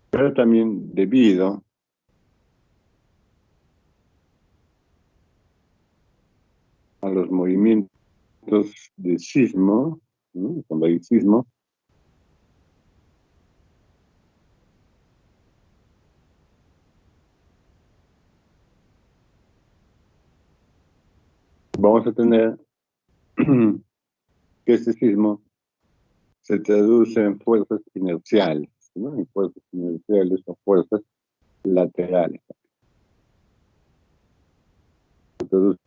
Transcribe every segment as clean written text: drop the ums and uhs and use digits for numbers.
pero también debido a los movimientos de sismo, ¿no? Cuando hay sismo, vamos a tener que este sismo se traduce en fuerzas inerciales, ¿no? En fuerzas inerciales o fuerzas laterales. Se traduce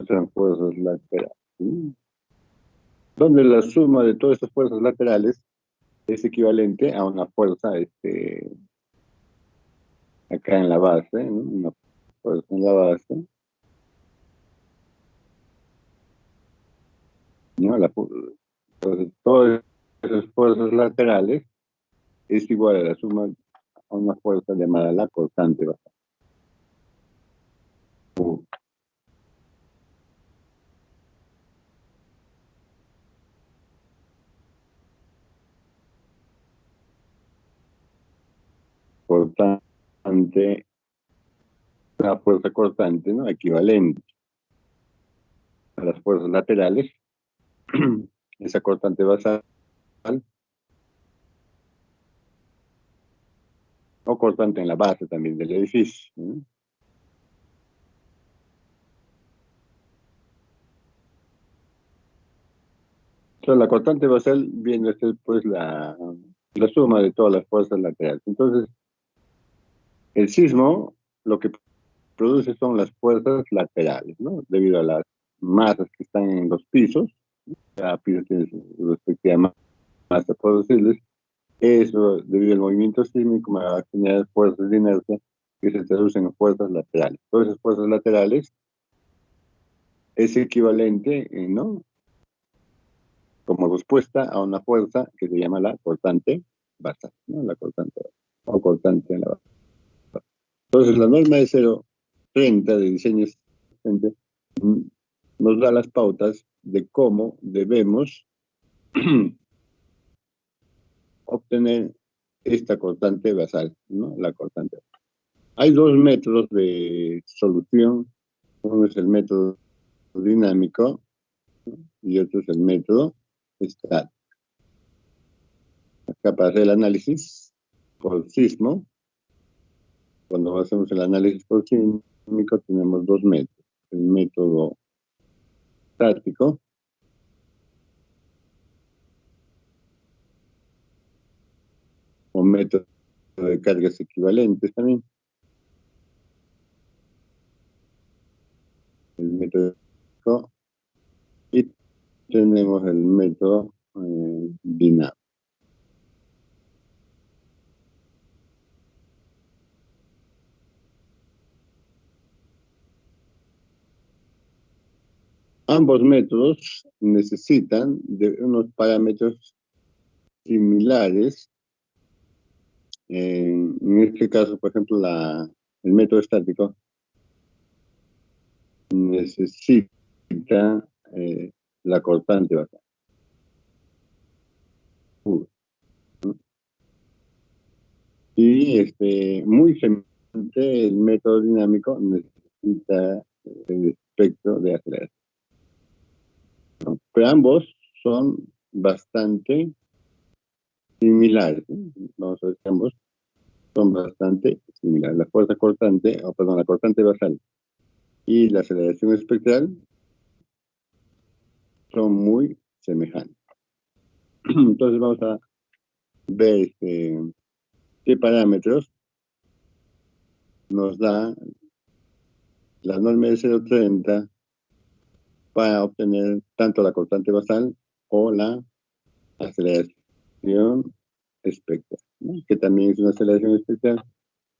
en fuerzas laterales, ¿sí? Donde la suma de todas estas fuerzas laterales es equivalente a una fuerza acá en la base, ¿no? Una fuerza en la base, ¿no? Entonces, todas esas fuerzas laterales es igual a la suma a una fuerza llamada la cortante basal. Cortante, una fuerza cortante, ¿no? Equivalente a las fuerzas laterales, esa cortante basal o cortante en la base también del edificio, ¿no? Entonces, la cortante basal viene a ser pues la suma de todas las fuerzas laterales. Entonces, el sismo lo que produce son las fuerzas laterales, ¿no? Debido a las masas que están en los pisos, cada piso tiene su respectiva masa, por decirles, eso, debido al movimiento sísmico, va a generar fuerzas de inercia que se traducen en fuerzas laterales. Todas esas fuerzas laterales es equivalente, ¿no? Como respuesta a una fuerza que se llama la cortante basal, ¿no? La cortante basal, o cortante en la base. Entonces, la norma de 0,30 de diseño existente nos da las pautas de cómo debemos obtener esta cortante basal, ¿no? La cortante basal. Hay dos métodos de solución. Uno es el método dinámico, ¿no? Y otro es el método estático. Acá para hacer el análisis por sismo, cuando hacemos el análisis por sísmico tenemos dos métodos. El método estático o método de cargas equivalentes también. El método y tenemos el método dinámico. Ambos métodos necesitan de unos parámetros similares. En este caso, por ejemplo, el método estático necesita la cortante basal. ¿No? Y muy semejante, el método dinámico necesita el espectro de aceleración. ¿No? Pero ambos son bastante similares, ¿no? Vamos a ver que ambos son bastante similares. La fuerza cortante, o perdón, la cortante basal y la aceleración espectral son muy semejantes. Entonces vamos a ver qué parámetros nos da la norma de 0,30 para obtener tanto la cortante basal o la aceleración espectral, ¿no? Que también es una aceleración espectral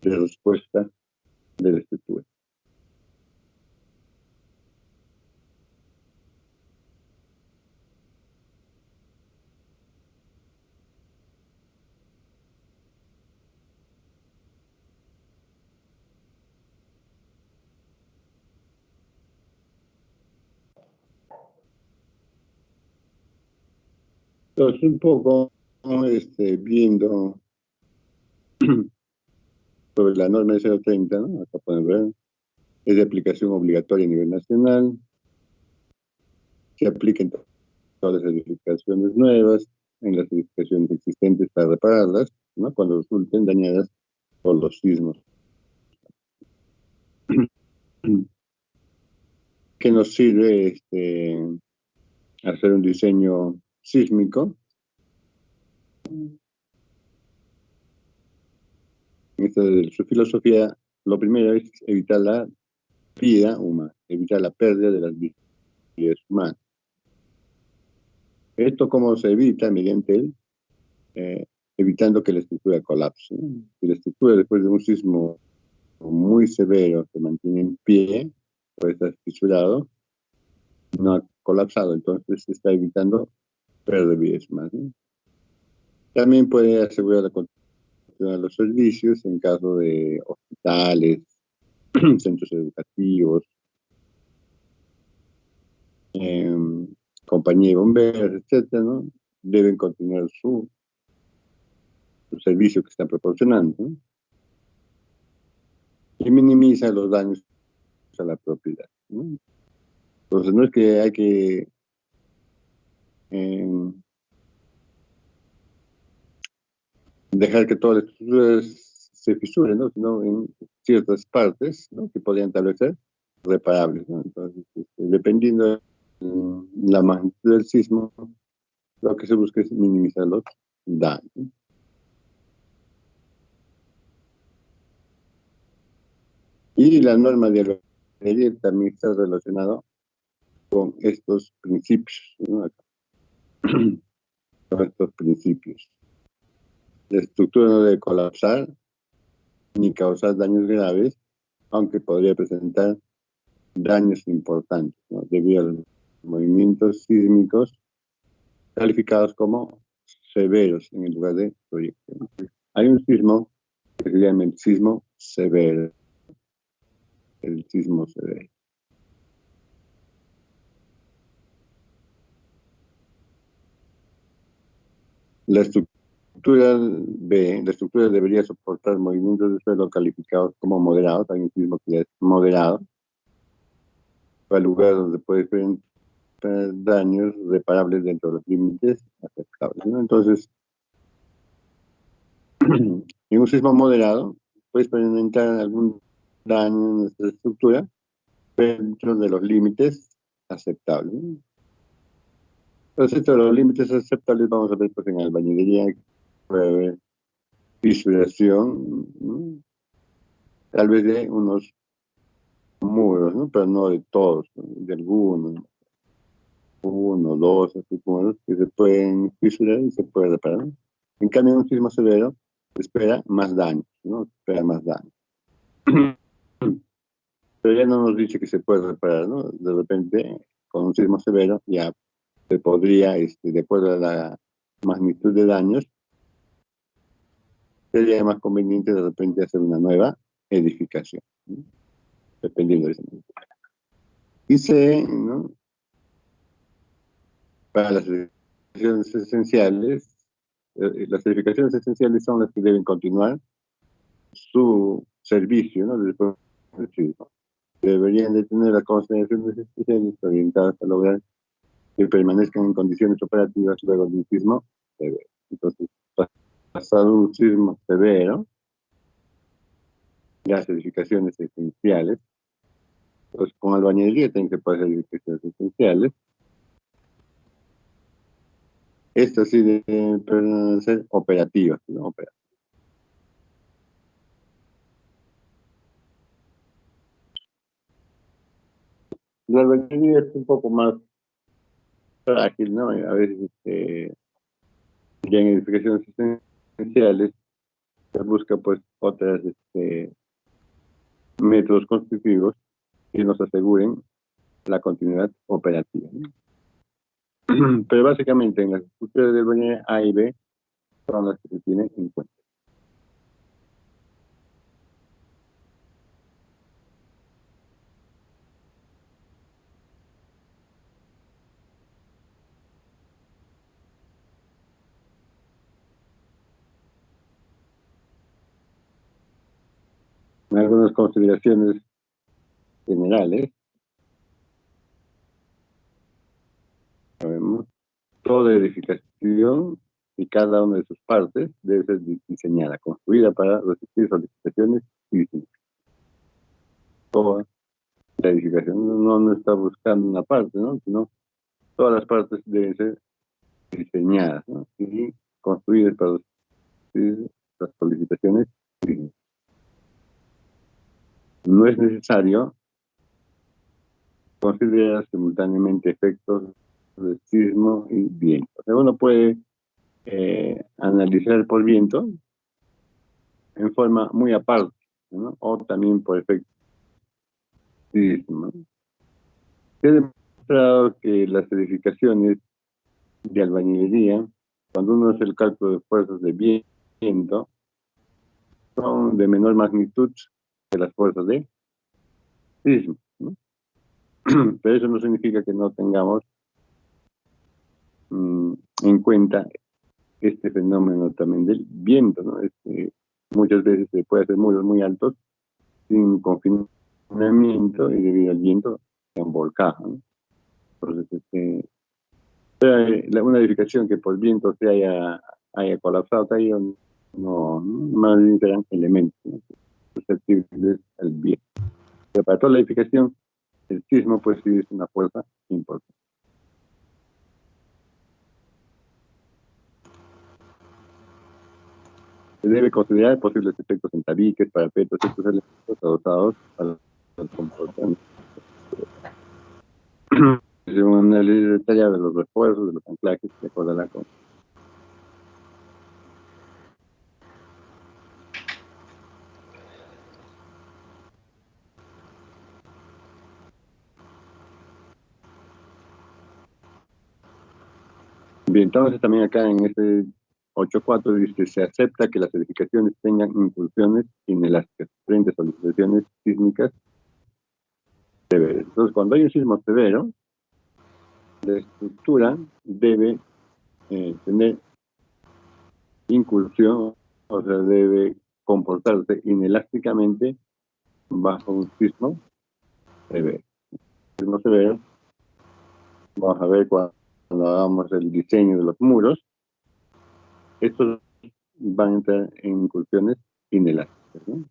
de respuesta de la estructura. Entonces, un poco viendo sobre la norma de 030, ¿no? Acá pueden ver, es de aplicación obligatoria a nivel nacional, se aplica en todas las edificaciones nuevas, en las edificaciones existentes para repararlas, ¿no? Cuando resulten dañadas por los sismos. ¿Qué nos sirve hacer un diseño sísmico? Su filosofía, lo primero es evitar la vida humana, evitar la pérdida de las vidas humanas. ¿Esto cómo se evita? Mediante evitando que la estructura colapse, ¿no? Si la estructura después de un sismo muy severo se mantiene en pie, puede estar fisurado, no ha colapsado, entonces se está evitando pérdida de vidas humanas, ¿no? También puede asegurar la continuidad de los servicios en caso de hospitales, centros educativos, compañía de bomberos, etcétera, ¿no? Deben continuar su servicio que están proporcionando, ¿no? Y minimiza los daños a la propiedad, ¿no? Entonces no es que hay que dejar que todas las estructuras se fisuren, ¿no? Sino en ciertas partes, ¿no? Que podrían establecer reparables, ¿no? Entonces, dependiendo de la magnitud del sismo, lo que se busca es minimizar los daños. Y la norma de albañilería también está relacionada con estos principios, ¿no? Con estos principios. La estructura no debe colapsar ni causar daños graves, aunque podría presentar daños importantes, ¿no? Debido a los movimientos sísmicos calificados como severos en el lugar de proyección. Hay un sismo que se llama el sismo severo. El sismo severo. La la estructura debería soportar movimientos de suelo calificados como moderados. Hay un sismo que es moderado, para lugar donde puede experimentar daños reparables dentro de los límites aceptables, ¿no? Entonces, en un sismo moderado puede experimentar algún daño en nuestra estructura dentro de los límites aceptables, ¿no? Entonces, dentro de los límites aceptables vamos a ver pues, en albañilería puede haber fisuración, ¿no? Tal vez de unos muros, ¿no? Pero no de todos, ¿no? De algunos, ¿no? Uno, dos, así como los que se pueden fisurar y se puede reparar, ¿no? En cambio, en un sismo severo se espera más daño, ¿no? Se espera más daño. Pero ya no nos dice que se puede reparar, ¿no? De repente, con un sismo severo ya se podría, de acuerdo a la magnitud de daños, sería más conveniente de repente hacer una nueva edificación, ¿no? Dependiendo de ese momento. Dice, ¿no? Para las edificaciones esenciales, las edificaciones esenciales son las que deben continuar su servicio, ¿no? Después del sismo. Deberían de tener las consideraciones especiales orientadas a lograr que permanezcan en condiciones operativas luego de un sismo severo. Entonces, pasado un sismo severo, las edificaciones esenciales, pues con albañilería tienen que poder ser edificaciones esenciales. Estas sí deben permanecer operativas, ¿no? Operativas. La albañilería es un poco más frágil, ¿no? A veces, ya en edificaciones esenciales, se busca pues otras métodos constructivos que nos aseguren la continuidad operativa, ¿no? Pero básicamente en las estructuras del baño A y B son las que se tienen en cuenta. algunas consideraciones generales. Sabemos, toda edificación y cada una de sus partes debe ser diseñada, construida para resistir solicitaciones sísmicas. Toda la edificación no está buscando una parte, ¿no? Sino todas las partes deben ser diseñadas, ¿no? Y construidas para resistir las solicitaciones sísmicas. No es necesario considerar simultáneamente efectos de sismo y viento. O sea, uno puede analizar por viento en forma muy aparte, ¿no? O también por efecto sismo. Se ha demostrado que las edificaciones de albañilería, cuando uno hace el cálculo de fuerzas de viento, son de menor magnitud que las fuerzas de sismo, ¿no? Pero eso no significa que no tengamos en cuenta este fenómeno también del viento, ¿no? Muchas veces se puede hacer muros muy altos sin confinamiento y debido al viento se han volcado, ¿no? Entonces, una edificación que por viento se haya colapsado, caído, no, más bien serán elementos, ¿no?, susceptibles al viento. Pero para toda la edificación, el sismo pues sí es una fuerza importante. Se debe considerar posibles efectos en tabiques, parapetos, estos elementos adosados al comportamiento. Es un análisis detallado de los refuerzos, de los anclajes, de acuerdo a la Bien, entonces también acá en este 8.4 dice, se acepta que las edificaciones tengan incursiones inelásticas frente a solicitaciones sísmicas severas. Entonces, cuando hay un sismo severo, la estructura debe tener incursión, o sea, debe comportarse inelásticamente bajo un sismo severo. Sismo severo, vamos a ver cuando hagamos el diseño de los muros, estos van a entrar en incursiones inelásticas, ¿no?,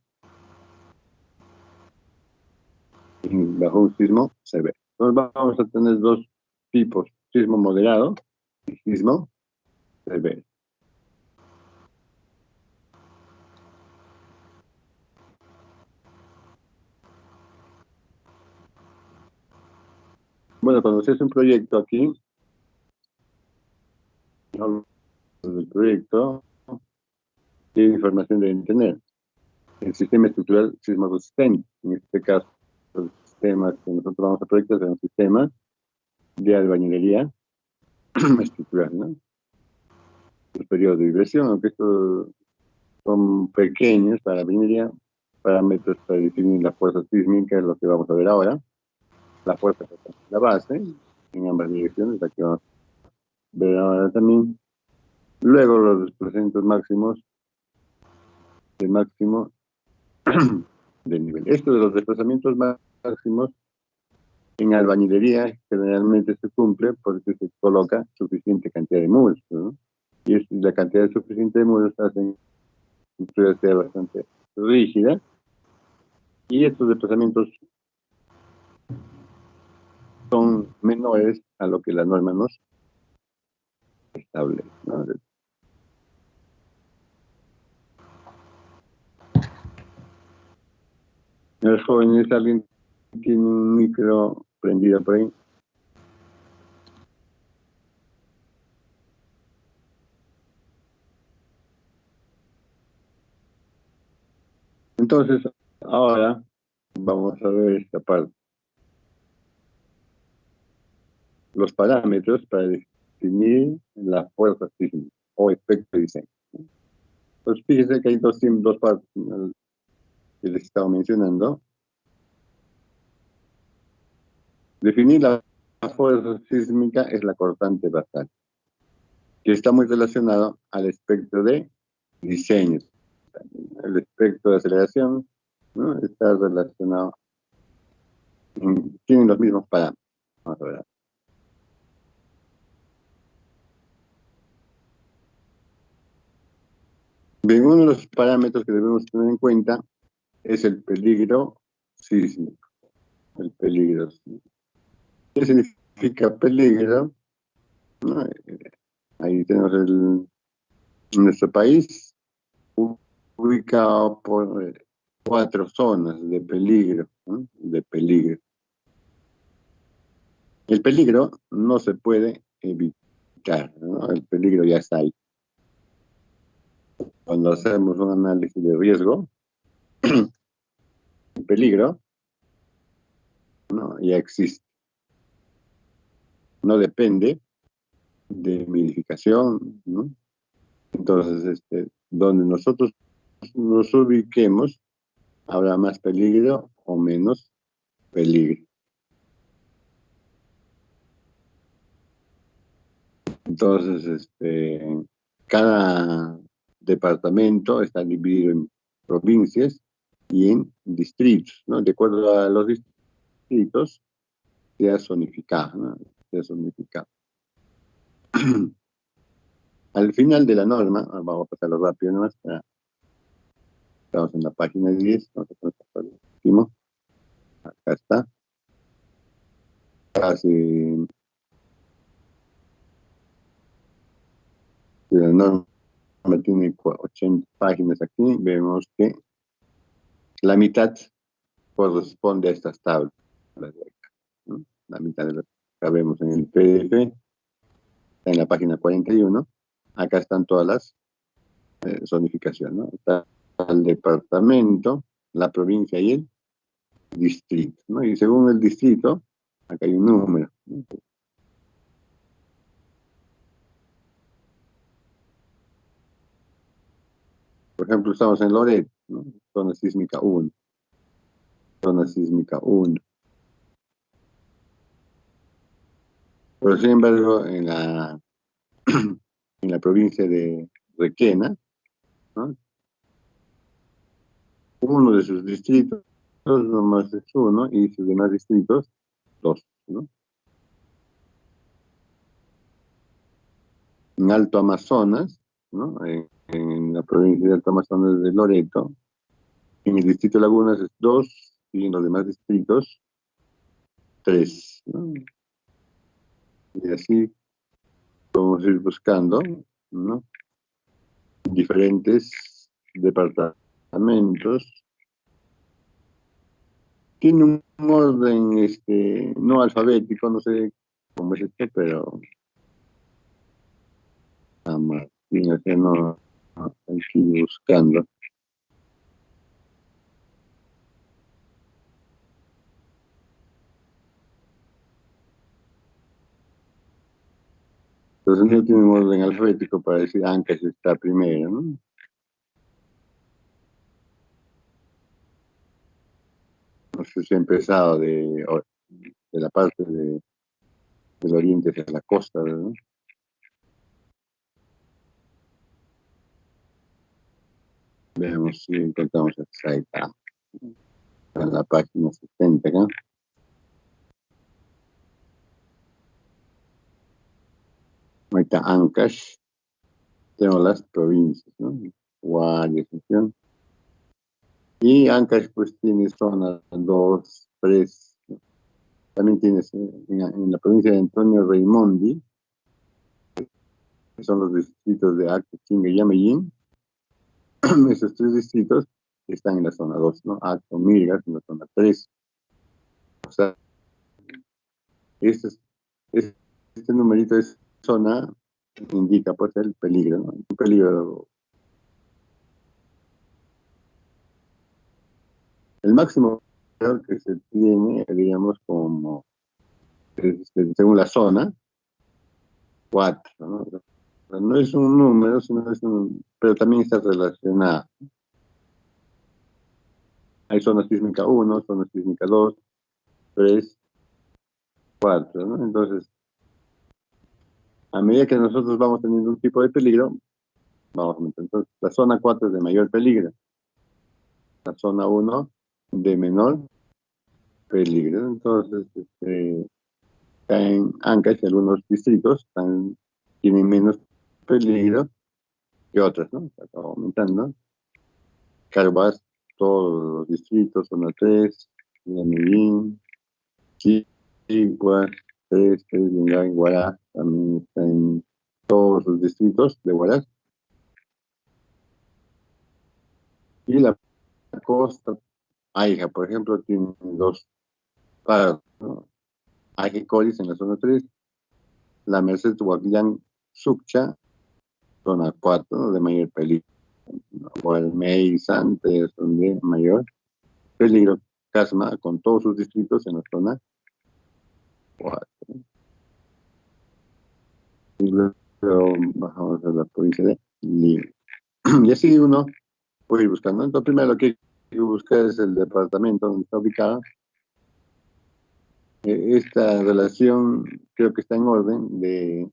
bajo un sismo severo. Entonces vamos a tener dos tipos, sismo moderado y sismo severo. Bueno, cuando se hace un proyecto aquí, el proyecto, ¿qué información deben tener? El sistema estructural sismo resistente. En este caso, los sistemas que nosotros vamos a proyectar son sistemas de albañilería estructural, ¿no? Los periodos de vibración, aunque estos son pequeños para la albañilería, parámetros para definir la fuerza sísmica, es lo que vamos a ver ahora. La fuerza que está en la base, en ambas direcciones, la que vamos a ver ahora también. Luego los desplazamientos máximos, de máximo del nivel. Esto de los desplazamientos máximos en albañilería generalmente se cumple porque se coloca suficiente cantidad de muros, ¿no? Y la cantidad suficiente de muros hace que la estructura sea bastante rígida, y estos desplazamientos son menores a lo que la norma nos establece, ¿no? Los jóvenes, alguien tiene un micro prendido por ahí. Entonces, ahora vamos a ver esta parte. Los parámetros para definir la fuerza sísmica o efecto de diseño. Pues fíjense que hay dos partes que les estaba mencionando. Definir la fuerza sísmica es la cortante basal, que está muy relacionado al espectro de diseño. El espectro de aceleración ¿no? Está relacionado, tienen los mismos parámetros. Vamos a ver. Bien, uno de los parámetros que debemos tener en cuenta es el peligro sísmico. El peligro sísmico. ¿Qué significa peligro? ¿No? Ahí tenemos nuestro país ubicado por 4 zonas de peligro, ¿no? De peligro. El peligro no se puede evitar, ¿no? El peligro ya está ahí. Cuando hacemos un análisis de riesgo, el peligro, ¿no? Ya existe. No depende de modificación, ¿no? Entonces, donde nosotros nos ubiquemos, habrá más peligro o menos peligro. Entonces, cada departamento está dividido en provincias y en distritos, ¿no? De acuerdo a los distritos, se ha zonificado, ¿no? Se ha zonificado. Al final de la norma, vamos a pasarlo rápido nomás, estamos en la página 10, vamos a pasar el último, acá está, casi la norma tiene 80 páginas aquí, vemos que la mitad corresponde a estas tablas de acá, ¿no? La mitad de lo que vemos en el PDF, está en la página 41, acá están todas las zonificaciones, ¿no? Está el departamento, la provincia y el distrito, ¿no? Y según el distrito, acá hay un número, ¿no? Por ejemplo, estamos en Loreto, ¿no? Zona sísmica 1, zona sísmica 1. Pero sin embargo, en la provincia de Requena, ¿no? Uno de sus distritos nomás es uno y sus demás distritos, dos, ¿no? En Alto Amazonas, ¿no? En la provincia de Alto Amazonas de Loreto, en el distrito de Lagunas es 2 y en los demás distritos 3, ¿no? Y así vamos a ir buscando, ¿no? Diferentes departamentos. Tiene un orden no alfabético, no sé cómo es esto, pero tiene que no hay que ir buscando. Entonces no tiene un orden alfabético para decir Ancash está primero, ¿no? No sé si ha empezado de la parte del oriente hacia la costa, ¿no? Veamos si encontramos ahí está, en la página 70, ¿no? Ahí está Ancash, tenemos las provincias, ¿no? Huari, Asunción. Y Ancash pues tiene zona 2, 3, ¿no? También tienes en la provincia de Antonio Raimondi, que son los distritos de Acto, Chinga y Yameyín. Esos 3 distritos están en la zona 2, ¿no? Acto, Mirgas en la zona 3. O sea, este, este numerito de zona indica pues el peligro, ¿no? Un peligro. El máximo que se tiene, digamos, como según la zona, 4, ¿no? O sea, no es un número, sino pero también está relacionado. Hay zona sísmica 1, zona sísmica 2, 3, 4, ¿no? Entonces, a medida que nosotros vamos teniendo un tipo de peligro, vamos aumentando. Entonces, la zona 4 es de mayor peligro. La zona 1 de menor peligro. Entonces, caen Ancash y algunos distritos tienen menos peligro que otras, ¿no? Está aumentando. Carhuaz, todos los distritos, zona 3, la Medellín, Chiguas, 3, Lingay, Guará, también está en todos los distritos de Guará. Y la costa, Aija, por ejemplo, tiene dos paros, ¿no? Aija y Coris en la zona 3, la Merced, Huaquillán, Succha, zona 4, ¿no? De mayor peligro. Gualmey, Santos, donde mayor peligro. Casma, con todos sus distritos en la zona 4. Y luego bajamos a la provincia de Lima. Y así uno puede ir buscando. Entonces, primero lo que hay que buscar es el departamento donde está ubicado. Esta relación creo que está en orden de...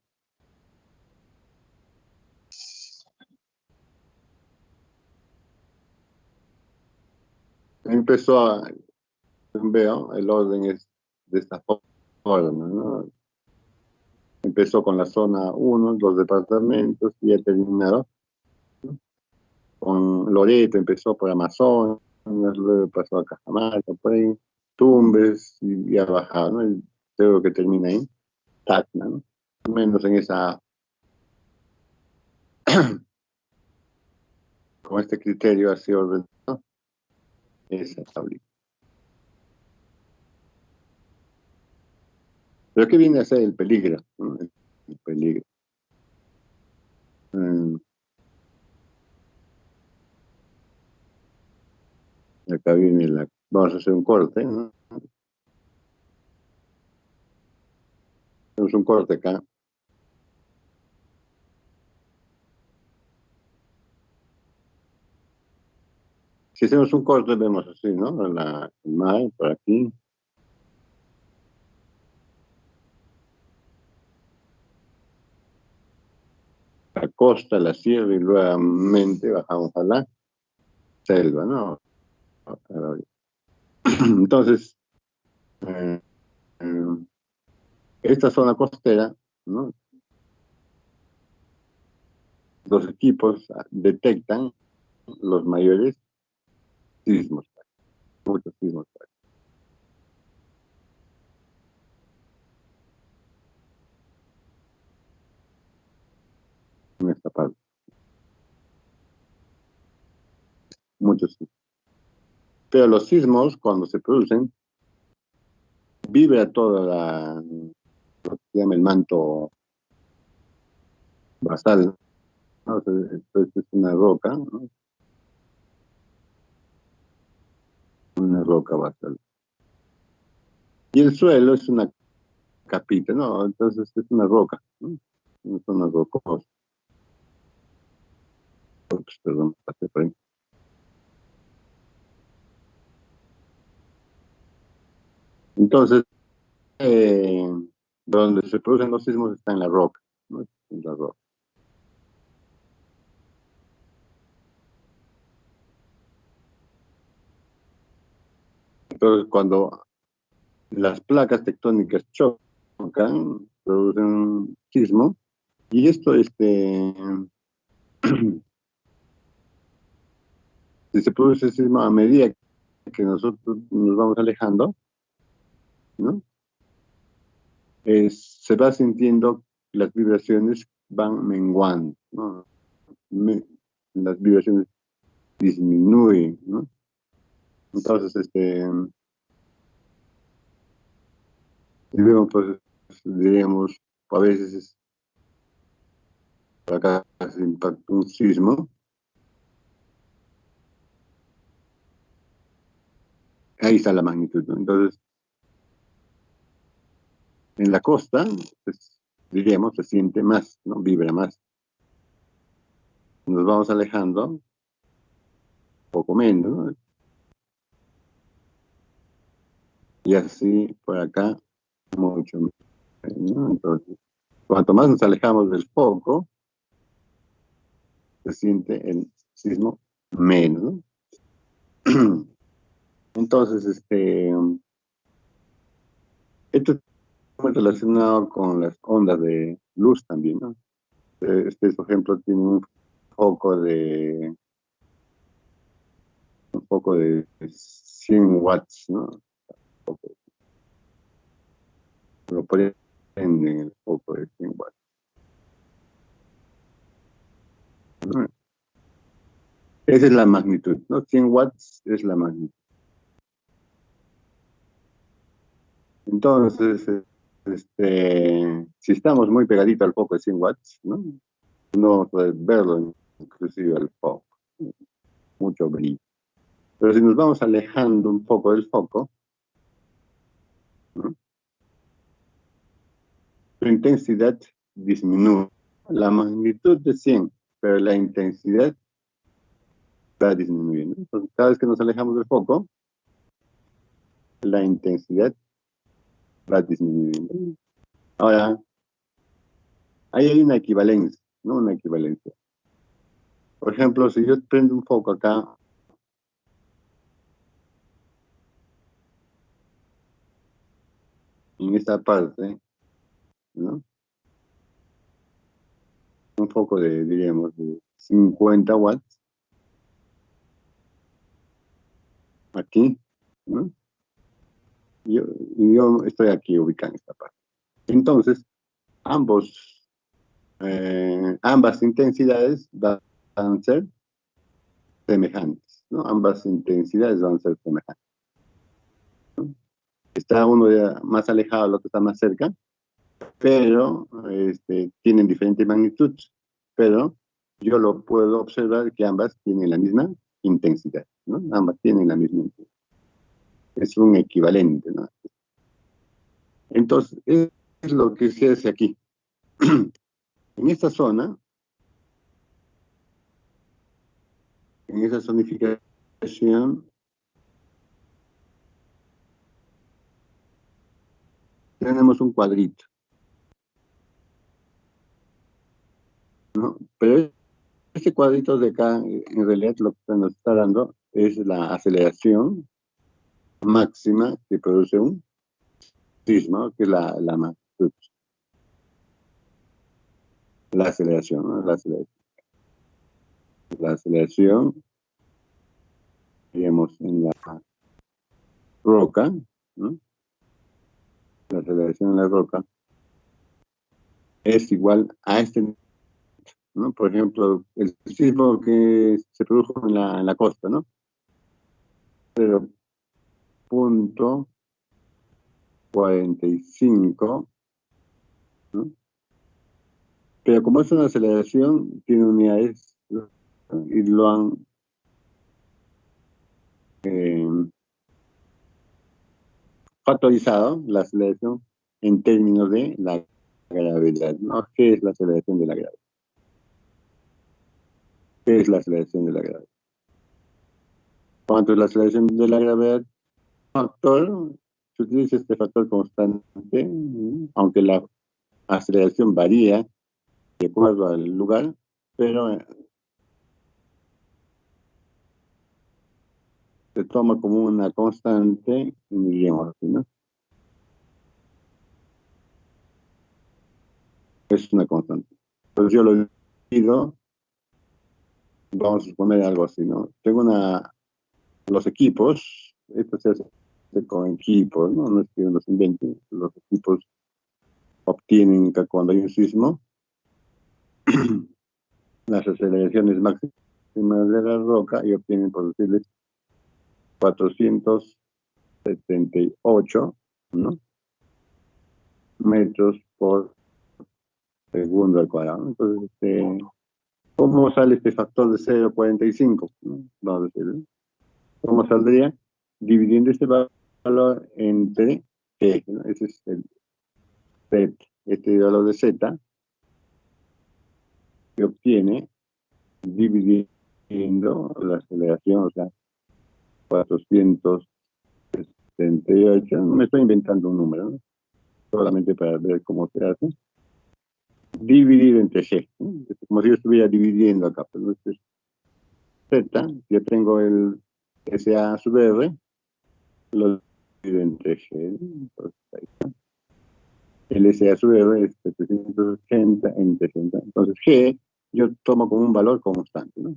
Veo, el orden es de esta forma, ¿no? Empezó con la zona 1, los departamentos, y ya terminaron con Loreto, empezó por Amazonas, luego pasó a Cajamarca, por ahí, Tumbes, y ha bajado, ¿no? Y creo que termina ahí, Tacna, ¿no? Menos en esa, con este criterio así ordenado, esa tablita. Pero ¿qué viene a ser el peligro? ¿No? El peligro. Acá viene la... Vamos a hacer un corte, ¿no? Hacemos un corte acá. Si hacemos un corte, vemos así, ¿no? El mar, por aquí. La costa, la sierra, y nuevamente bajamos a la selva, ¿no? Entonces, eh, eh, esta zona costera, ¿no? Los equipos detectan los mayores sismos, muchos sismos en esta parte, muchos sismos. Pero los sismos, cuando se producen, vibra toda lo que se llama el manto basal, ¿no? Esto es una roca, ¿no? Una roca basal. Y el suelo es una capita, ¿no? Entonces es una roca, ¿no? Una zona rocosa. Ups, perdón, pasé por ahí. Entonces, eh, donde se producen los sismos está en la roca, ¿no? En la roca. Entonces, cuando las placas tectónicas chocan, producen un sismo, y esto, si se produce el sismo a medida que nosotros nos vamos alejando, ¿no? Se va sintiendo las vibraciones van menguando, ¿no? Las vibraciones disminuyen, ¿no? Entonces, luego, pues, diríamos, a veces por acá se impacta un sismo, ahí está la magnitud, ¿no? Entonces, en la costa, pues, diríamos, se siente más, ¿no? Vibra más. Nos vamos alejando, poco menos, ¿no? Y así por acá, mucho menos, ¿no? Entonces, cuanto más nos alejamos del foco, se siente el sismo menos, ¿no? Entonces, esto es muy relacionado con las ondas de luz también, ¿no? Por ejemplo, tiene foco de, un foco de 100 watts, ¿no? Lo prenden en el foco de 100 watts. ¿No? Esa es la magnitud, ¿no? 100 watts es la magnitud. Entonces, si estamos muy pegadito al foco de 100 watts, ¿no? No puedes verlo, inclusive al foco, mucho brillo. Pero si nos vamos alejando un poco del foco, ¿no? Su intensidad disminuye. La magnitud de 100, pero la intensidad va disminuyendo. Entonces, cada vez que nos alejamos del foco, la intensidad va disminuyendo. Ahora, ahí hay una equivalencia, ¿no? Una equivalencia. Por ejemplo, si yo prendo un foco acá, en esta parte, ¿no? Un foco de, diríamos, de 50 watts, aquí, ¿no? Yo estoy aquí ubicado en esta parte. Entonces, ambas intensidades van a ser semejantes, ¿no? Ambas intensidades van a ser semejantes, ¿no? Está uno ya más alejado, el otro está más cerca, pero tienen diferente magnitud, pero yo lo puedo observar que ambas tienen la misma intensidad, ¿no? Ambas tienen la misma intensidad. Es un equivalente, ¿no? Entonces, es lo que se hace aquí. En esta zona, en esa zonificación, tenemos un cuadrito, ¿no? Pero este cuadrito de acá, en realidad, lo que nos está dando es la aceleración máxima que produce un sismo, que es la magnitud, la aceleración, ¿no? La aceleración, digamos, en la roca, ¿no? La aceleración en la roca es igual a ¿no? Por ejemplo, el sismo que se produjo en la costa, ¿no? 0.45, ¿no? Pero como es una aceleración, tiene unidades, ¿no? Y lo han factorizado, la aceleración, en términos de la gravedad, ¿no? ¿Qué es la aceleración de la gravedad? ¿Qué es la aceleración de la gravedad? ¿Cuánto es la aceleración de la gravedad? Factor, se utiliza este factor constante, aunque la aceleración varía de acuerdo al lugar, pero se toma como una constante, diríamos así, ¿no? Es una constante. Entonces yo lo divido, vamos a suponer algo así, ¿no? Tengo los equipos, esto se hace con equipos, ¿no? No es que uno se invente, los equipos obtienen que cuando hay un sismo, las aceleraciones máximas de la roca y obtienen, por decirles, 478, ¿no? Metros por segundo al cuadrado. Entonces, ¿cómo sale este factor de 0.45? ¿No? Vamos a decir, ¿no? ¿Cómo saldría? Dividiendo este valor entre t, ¿no? Ese es el z, este valor de z que obtiene dividiendo la aceleración, o sea, 478, me estoy inventando un número, ¿no? Solamente para ver cómo se hace, dividido entre g, ¿no? Como si yo estuviera dividiendo acá, pero este es z, yo tengo el SA sub r, lo divido entre G. Entonces, ahí está. El S a su vez es 780 entre 60. Entonces, G yo tomo como un valor constante, ¿no?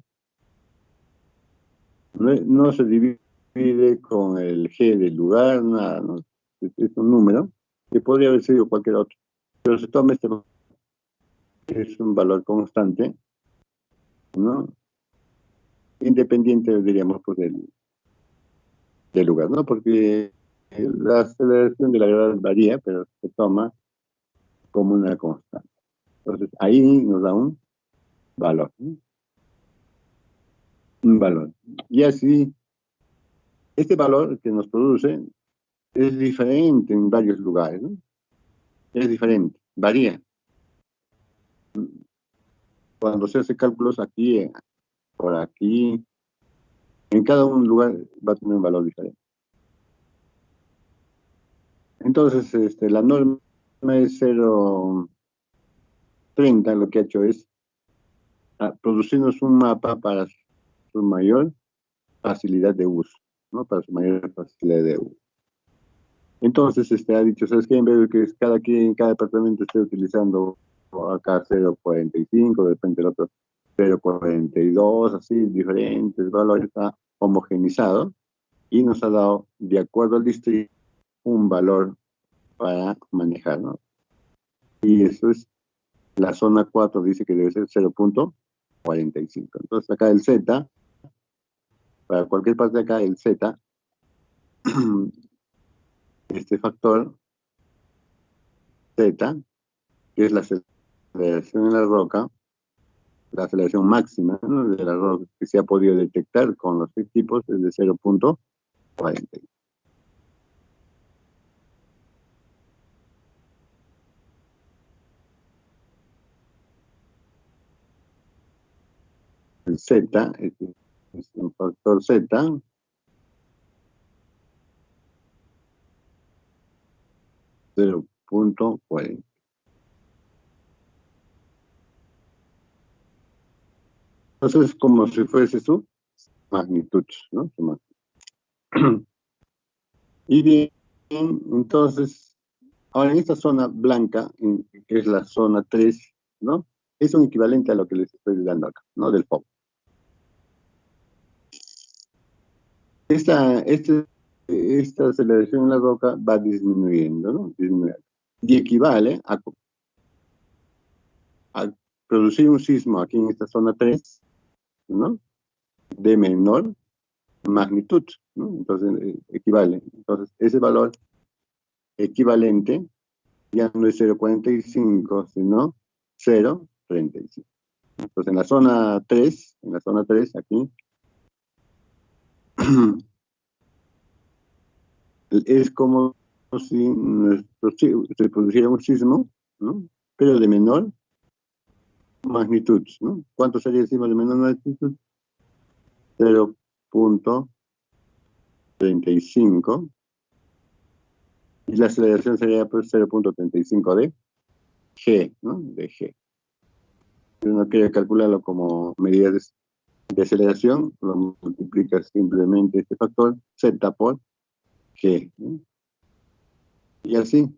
No se divide con el G del lugar, nada, ¿no? Es un número que podría haber sido cualquier otro. Pero se toma este, es un valor constante, ¿no? Independiente, diríamos, pues, del lugar, ¿no? Porque la aceleración de la gravedad varía, pero se toma como una constante. Entonces, ahí nos da un valor, ¿no? Un valor. Y así, este valor que nos produce es diferente en varios lugares, ¿no? Es diferente, varía. Cuando se hace cálculos aquí, por aquí, en cada un lugar va a tener un valor diferente. Entonces, la norma es 0,30, lo que ha hecho es producirnos un mapa para su mayor facilidad de uso, ¿no? Para su mayor facilidad de uso. Entonces, ha dicho, ¿sabes qué? En vez de que cada departamento esté utilizando acá 0,45, de repente el otro 0,42, así, diferentes valores, está homogenizado y nos ha dado, de acuerdo al distrito, un valor para manejar, ¿no? Y eso es, la zona 4 dice que debe ser 0,45. Entonces acá el Z, para cualquier parte de acá, el Z, este factor Z, que es la aceleración en la roca, la aceleración máxima, ¿no?, de la roca que se ha podido detectar con los equipos, es de 0,40. El Z es un factor Z, 0,40. Entonces, como si fuese su magnitud, ¿no? Su magnitud. Y bien, entonces, ahora en esta zona blanca, que es la zona 3, ¿no? Es un equivalente a lo que les estoy dando acá, ¿no? Del foco. Esta aceleración en la roca va disminuyendo, ¿no? Disminuyendo. Y equivale a producir un sismo aquí en esta zona 3, ¿no? De menor magnitud, ¿no? Entonces, equivale. Entonces, ese valor equivalente ya no es 0,45, sino 0,35. Entonces, en la zona 3 aquí, es como si se produciera un sismo, ¿no? Pero de menor magnitud, ¿no? ¿Cuánto sería el sismo de menor magnitud? 0,35. Y la aceleración sería pues 0,35 de G, ¿no? De G. Si uno quiere calcularlo como medida de aceleración, lo multiplica simplemente este factor, Z por G, ¿no? Y así,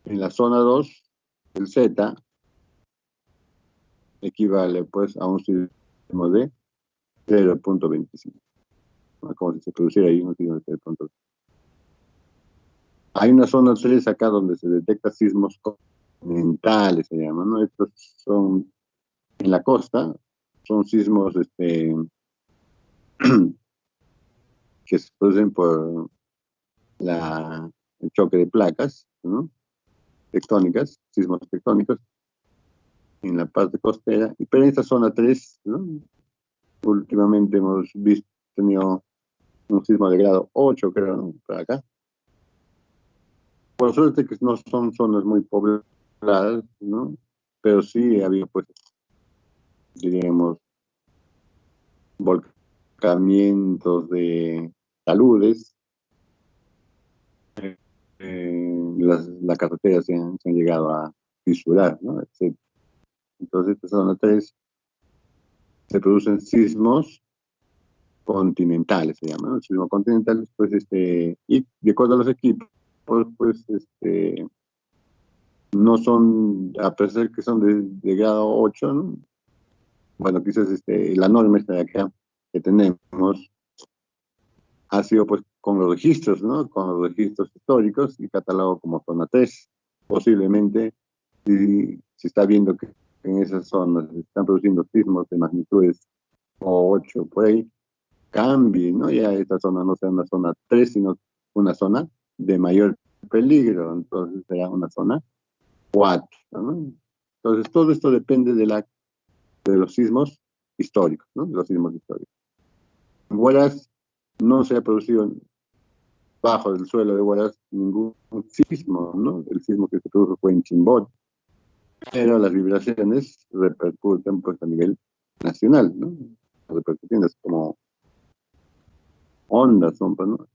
en la zona 2, el Z equivale pues a un sismo de 0,25, ¿no? Como si se produciera ahí un sismo de 0,25. Hay una zona 3 acá donde se detecta sismos continentales, se llaman, ¿no? Estos son en la costa, son sismos que se producen por el choque de placas, ¿no? Tectónicas, sismos tectónicos en la parte costera. Pero en esta zona 3, ¿no? Últimamente hemos tenido un sismo de grado 8, creo, ¿no? Por acá. Por suerte que no son zonas muy pobladas, ¿no? Pero sí había, pues, diríamos, volcamientos de taludes. La carretera se han llegado a fisurar, ¿no? Entonces, esta zona 3 se producen sismos continentales, se llaman, ¿no? Sismos continentales, pues, y de acuerdo a los equipos, pues, no son, a pesar que son de grado 8, ¿no? Bueno, quizás la norma esta de acá que tenemos ha sido pues con los registros, ¿no? Con los registros históricos y catalogado como zona 3. Posiblemente, si está viendo que en esas zonas se están produciendo sismos de magnitudes 8 por ahí, cambie, ¿no? Ya esta zona no sea una zona 3, sino una zona de mayor peligro, entonces será una zona 4, ¿no? Entonces todo esto depende de los sismos históricos, ¿no? De los sismos históricos. En Huaraz no se ha producido bajo el suelo de Huaraz ningún sismo, ¿no? El sismo que se produjo fue en Chimbot, pero las vibraciones repercuten pues a nivel nacional, ¿no? Repercutiendo como ondas, son, pues, ¿no?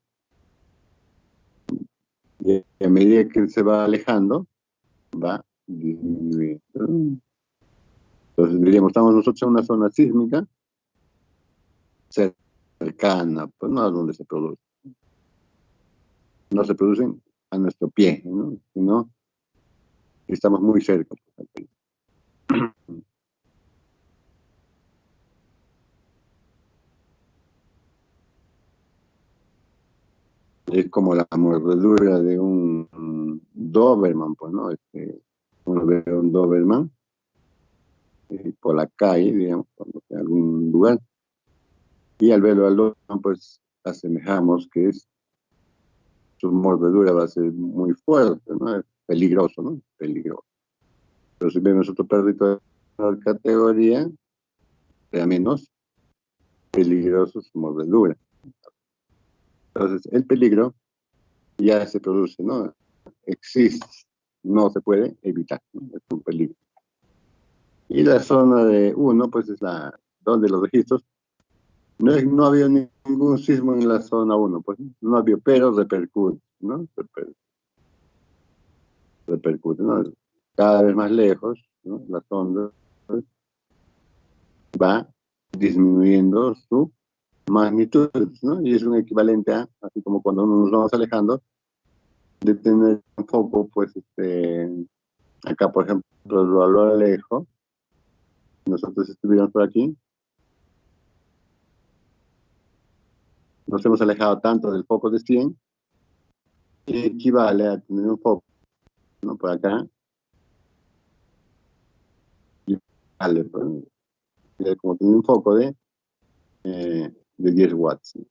Y a medida que se va alejando, va disminuyendo. Entonces diríamos, estamos nosotros en una zona sísmica cercana, pues no a donde se produce. No se producen a nuestro pie, ¿no? Sino estamos muy cerca. Es como la mordedura de un Doberman, pues, ¿no? Uno ve un Doberman por la calle, digamos, cuando en algún lugar, y al verlo al Doberman, pues asemejamos que su mordedura va a ser muy fuerte, ¿no? Es peligroso, ¿no? Peligroso. Pero si vemos otro perrito de menor categoría, sea menos peligroso su mordedura. Entonces, el peligro ya se produce, ¿no? Existe, no se puede evitar, ¿no? Es un peligro. Y la zona de 1, pues es donde los registros, no había ningún sismo en la zona 1, pues no había, pero repercute, ¿no? Repercute, ¿no? Cada vez más lejos, ¿no? La zona va disminuyendo su magnitud, ¿no? Y es un equivalente a, así como cuando nos vamos alejando, de tener un foco, pues, acá, por ejemplo, lo alejo, nosotros estuviéramos por aquí, nos hemos alejado tanto del foco de 100, que equivale a tener un foco, ¿no? Por acá, y vale, pues, como tener un foco de 10 watts, ¿no?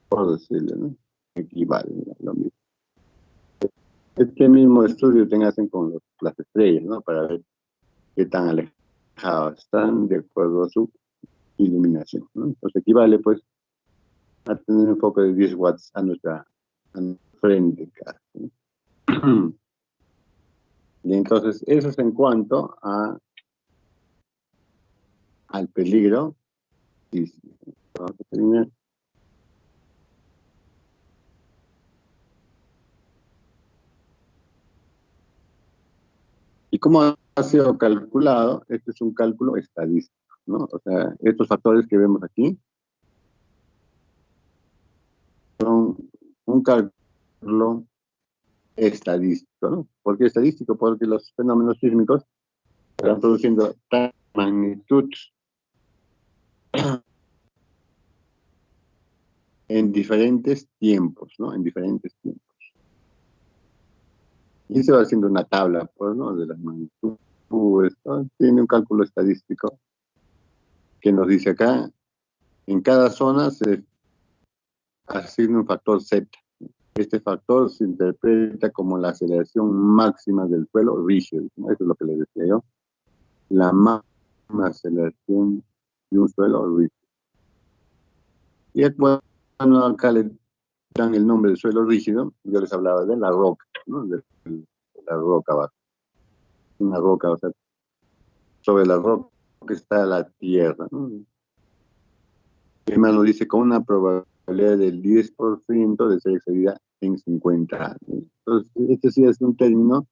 Por decirle, ¿no? Equivale a lo mismo. Este mismo estudio hacen con las estrellas, ¿no? Para ver qué tan alejadas están de acuerdo a su iluminación, ¿no? Entonces equivale, pues, a tener un foco de 10 watts a nuestra frente, casi, ¿no? Y entonces, eso es en cuanto al peligro. Y vamos a terminar. ¿Y cómo ha sido calculado? Este es un cálculo estadístico, ¿no? O sea, estos factores que vemos aquí son un cálculo estadístico, ¿no? ¿Por qué estadístico? Porque los fenómenos sísmicos están produciendo tal magnitud en diferentes tiempos, ¿no? En diferentes tiempos. Y se va haciendo una tabla, pues, ¿no? De las magnitudes, ¿no? Tiene un cálculo estadístico que nos dice acá, en cada zona se asigna un factor Z. Este factor se interpreta como la aceleración máxima del suelo rígido, ¿no? Eso es lo que les decía yo. La máxima aceleración de un suelo rígido. Y bueno, acá le dan el nombre de suelo rígido. Yo les hablaba de la roca, ¿no? De la roca abajo. Una roca, o sea, sobre la roca está la tierra, ¿no? Nos dice con una probabilidad del 10% de ser excedida en 50 años. Entonces, este sí es un término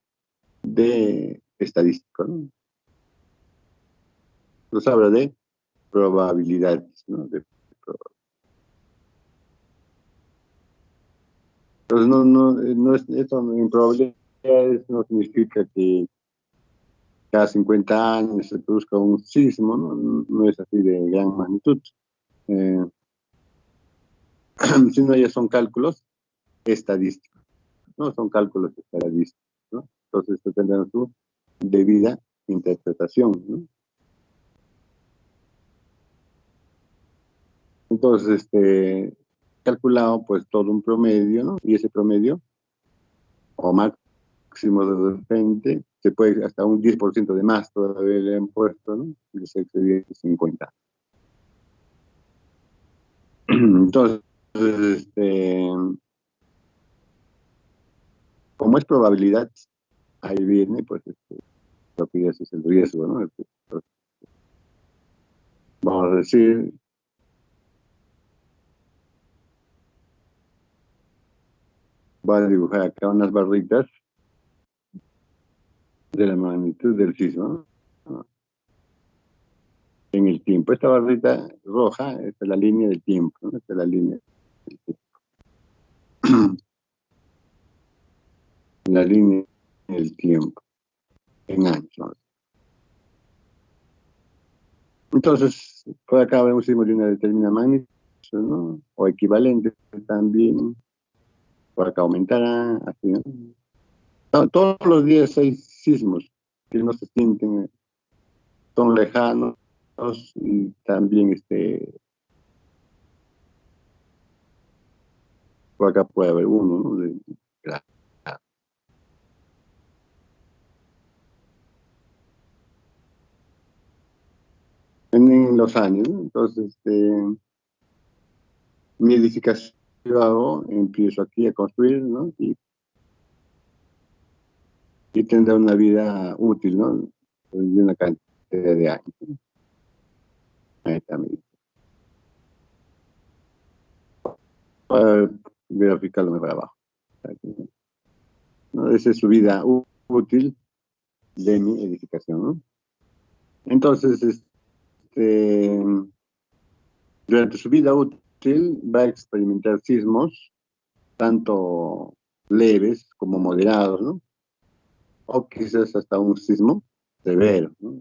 de estadístico, ¿no? Nos habla de probabilidades, ¿no? Entonces, no es, esto en probabilidades no significa que cada 50 años se produzca un sismo, no es así de gran magnitud. Eh, sino ya son cálculos estadísticos, ¿no? Son cálculos estadísticos, ¿no? Entonces, esto tendrá su debida interpretación, ¿no? Entonces, calculado pues todo un promedio, ¿no? Y ese promedio, o máximo de repente, se puede hasta un 10% de más todavía le han puesto, ¿no? Y se excedía 50. Entonces, como es probabilidad, ahí viene, pues, lo que ya es el riesgo, ¿no? Entonces, vamos a decir, voy a dibujar acá unas barritas de la magnitud del sismo, ¿no? En el tiempo. Esta barrita roja, esta es la línea del tiempo, ¿no? Esta es la línea del tiempo. La línea del tiempo, en años, ¿no? Entonces, por acá vemos sismo de una determinada magnitud, ¿no? O equivalente también, por acá aumentará, así, ¿no? Todos los días hay sismos que no se sienten, son lejanos, y también por acá puede haber uno, ¿no? Claro. En los años, ¿no? Entonces, mi edificación yo hago, empiezo aquí a construir, ¿no? Y tendrá una vida útil, ¿no? De una cantidad de años, ¿no? Ahí también. Para graficarlo mejor abajo. ¿No? Esa es su vida útil de mi edificación, ¿no? Entonces, durante su vida útil va a experimentar sismos, tanto leves como moderados, ¿no? O quizás hasta un sismo severo, ¿no?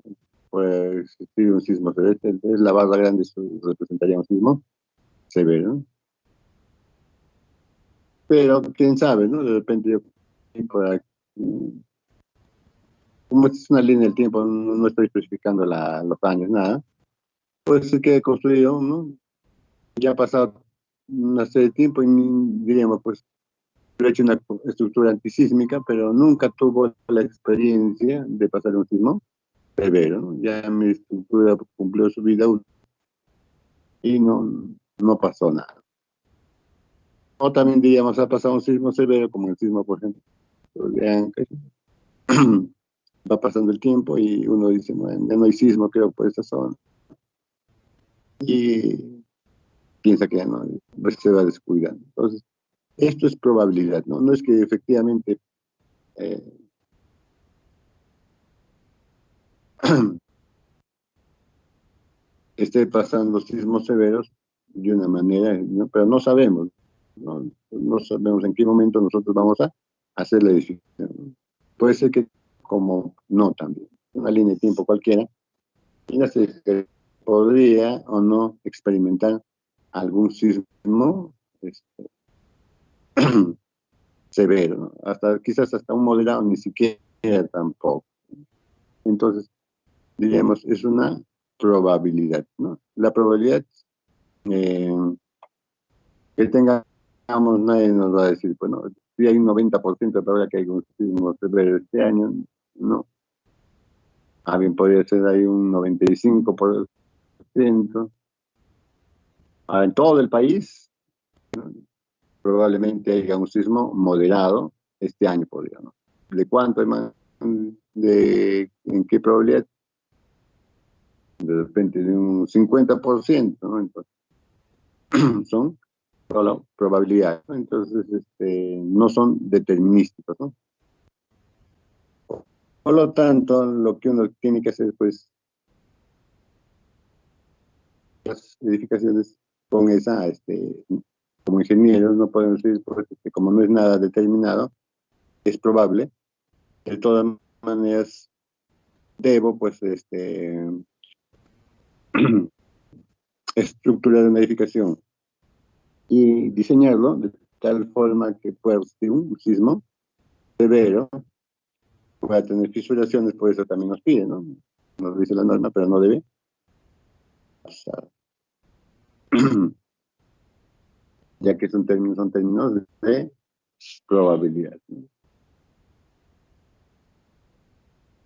Puede existir un sismo severo, es la barra grande, representaría un sismo severo, ¿no? Pero quién sabe, ¿no? De repente yo, por aquí, como es una línea del tiempo, no estoy especificando los años, nada, pues se quede construido, ¿no? Ya ha pasado una serie de tiempo y diríamos, pues, he hecho una estructura antisísmica, pero nunca tuvo la experiencia de pasar un sismo severo, ¿no? Ya mi estructura cumplió su vida útil y no pasó nada. O también diríamos, ha pasado un sismo severo, como el sismo, por ejemplo, de Ancash. Va pasando el tiempo y uno dice, bueno, ya no hay sismo, creo, por esa zona. Y piensa que ya no, pues se va descuidando. Entonces, esto es probabilidad, ¿no? No es que efectivamente eh, esté pasando sismos severos de una manera, ¿no? Pero no sabemos, no sabemos en qué momento nosotros vamos a hacer la edificación, ¿no? Puede ser que como no también, una línea de tiempo cualquiera, y no sé, que podría o no experimentar algún sismo severo, ¿no? Hasta, quizás hasta un moderado, ni siquiera tampoco. Entonces, diríamos, es una probabilidad, ¿no? La probabilidad eh, que tengamos, nadie nos va a decir, bueno, si hay un 90% de probabilidad que hay un sismo severo este año, ¿no? Ah, bien, podría ser ahí un 95%. Ah, en todo el país, probablemente haya un sismo moderado este año, podría, ¿no? ¿De cuánto hay más? ¿En qué probabilidad? De repente de un 50%, ¿no? Entonces, son solo probabilidades, ¿no? Entonces, no son determinísticos, ¿no? Por lo tanto, lo que uno tiene que hacer, pues, las edificaciones con esa como ingenieros no podemos decir, pues, que como no es nada determinado, es probable. De todas maneras, debo, pues, estructurar una edificación y diseñarlo de tal forma que pueda existir un sismo severo, pueda tener fisuraciones, por eso también nos pide, ¿no? Nos dice la norma, pero no debe pasar. Ya que son términos de probabilidad, ¿no?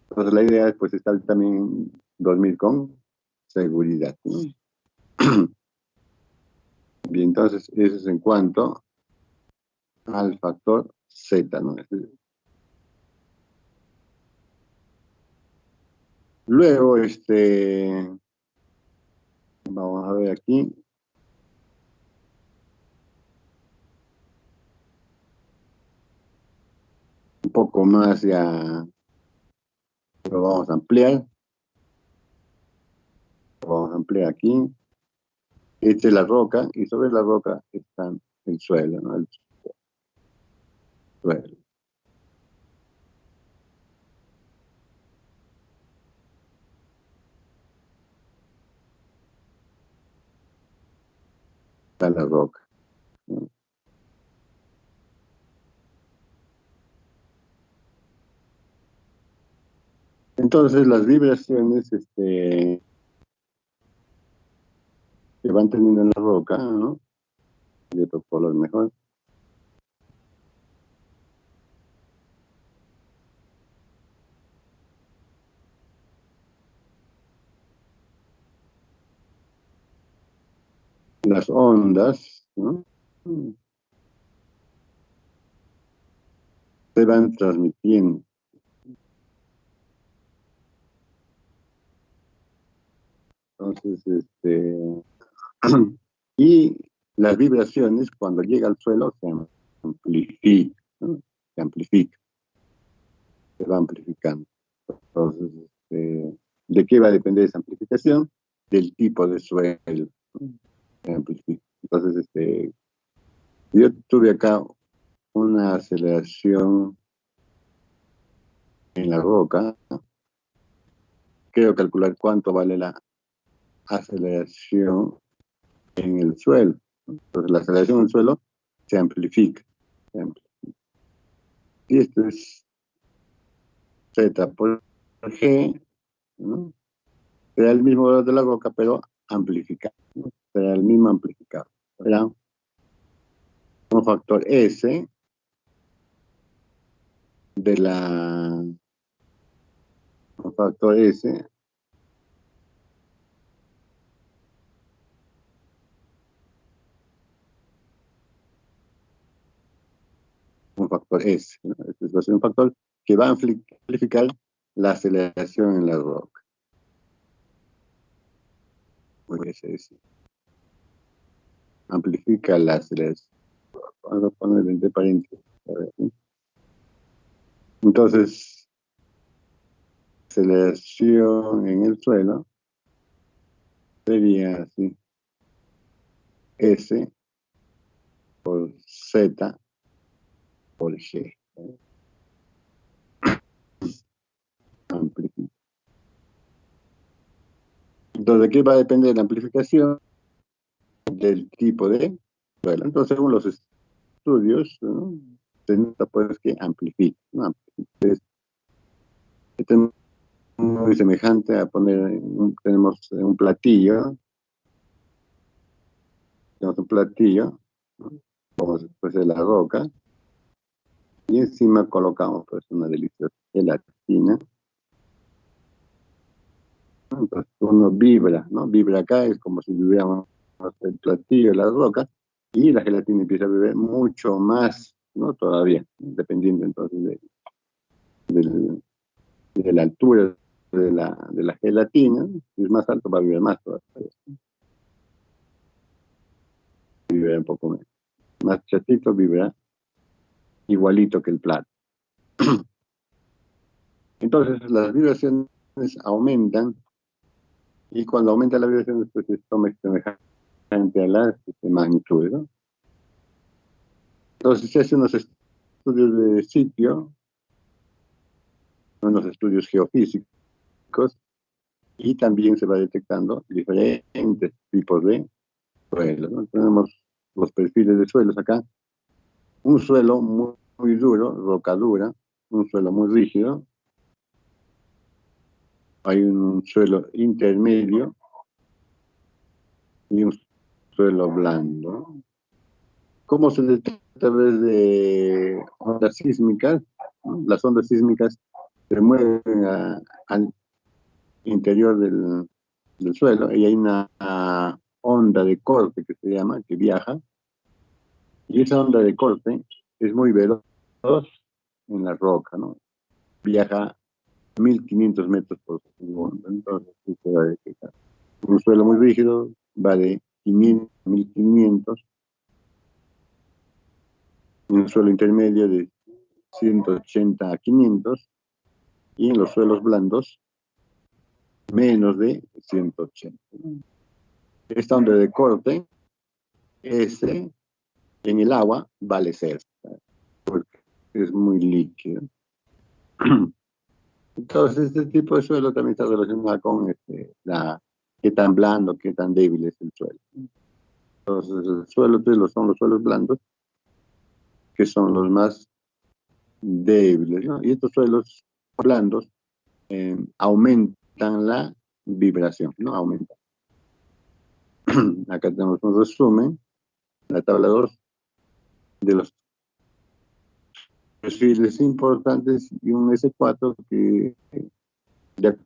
Entonces la idea es, pues, estar también dormir con seguridad, ¿no? Bien, entonces eso es en cuanto al factor Z, ¿no? Luego, vamos a ver aquí. Un poco más ya lo vamos a ampliar. Lo vamos a ampliar aquí. Esta es la roca y sobre la roca está el suelo, ¿no? El suelo. Está la roca, ¿no? Entonces las vibraciones que van teniendo en la roca, ¿no? De otro color mejor. Las ondas, ¿no? Se van transmitiendo. Entonces, y las vibraciones cuando llega al suelo se amplifican, ¿no? Se amplifica, se va amplificando. Entonces, ¿de qué va a depender esa amplificación? Del tipo de suelo, ¿no? Se amplifica. Entonces, yo tuve acá una aceleración en la roca, ¿no? Quiero calcular cuánto vale la aceleración en el suelo. Entonces, la aceleración en el suelo se amplifica. Se amplifica. Y esto es Z por G, ¿no? Será el mismo valor de la roca, pero amplificado, ¿no? Será el mismo amplificado. Será un factor S de la... Un factor S un factor S, ¿no? Este va a ser un factor que va a amplificar la aceleración en la roca. Pues es, amplifica la aceleración. Vamos a poner entre paréntesis. A ver, ¿sí? Entonces, aceleración en el suelo sería así. S por Z por G. Amplifica. Entonces, ¿de qué va a depender la amplificación? Del tipo de suelo. Entonces, según los estudios, ¿no? Se nota pues que amplifica, ¿no? Entonces, este es muy semejante a poner, tenemos un platillo, ¿no? Vamos después de la roca, y encima colocamos pues una deliciosa gelatina. Entonces uno vibra, ¿no? Vibra acá, es como si vibráramos el platillo, la roca, y la gelatina empieza a vibrar mucho más, ¿no? Todavía, dependiendo entonces de la altura de la gelatina. Si es más alto va a vibrar más todavía. Vibra un poco menos. Más chatito vibra igualito que el plato. Entonces las vibraciones aumentan, y cuando aumenta la vibración, pues es semejante a la magnitud, ¿no? Entonces se hacen unos estudios de sitio, unos estudios geofísicos, y también se va detectando diferentes tipos de suelos, ¿no? Tenemos los perfiles de suelos acá. Un suelo muy duro, roca dura, un suelo muy rígido. Hay un suelo intermedio y un suelo blando. ¿Cómo se detecta a través de ondas sísmicas? ¿No? Las ondas sísmicas se mueven al interior del suelo y hay una onda de corte que se llama, que viaja, y esa onda de corte es muy veloz en la roca, ¿no? Viaja 1500 metros por segundo, entonces sí se va a detectar. Un suelo muy rígido va de 500 a 1500, y un suelo intermedio de 180 a 500, y en los suelos blandos menos de 180. Esta onda de corte, ese en el agua vale cero, porque es muy líquido. Entonces, este tipo de suelo también está relacionado con qué tan blando, qué tan débil es el suelo. Entonces, el suelo son los suelos blandos, que son los más débiles, ¿no? Y estos suelos blandos aumentan la vibración, ¿no? Aumentan. Acá tenemos un resumen, la tabla 2, de los perfiles importantes y un S4 que, de acuerdo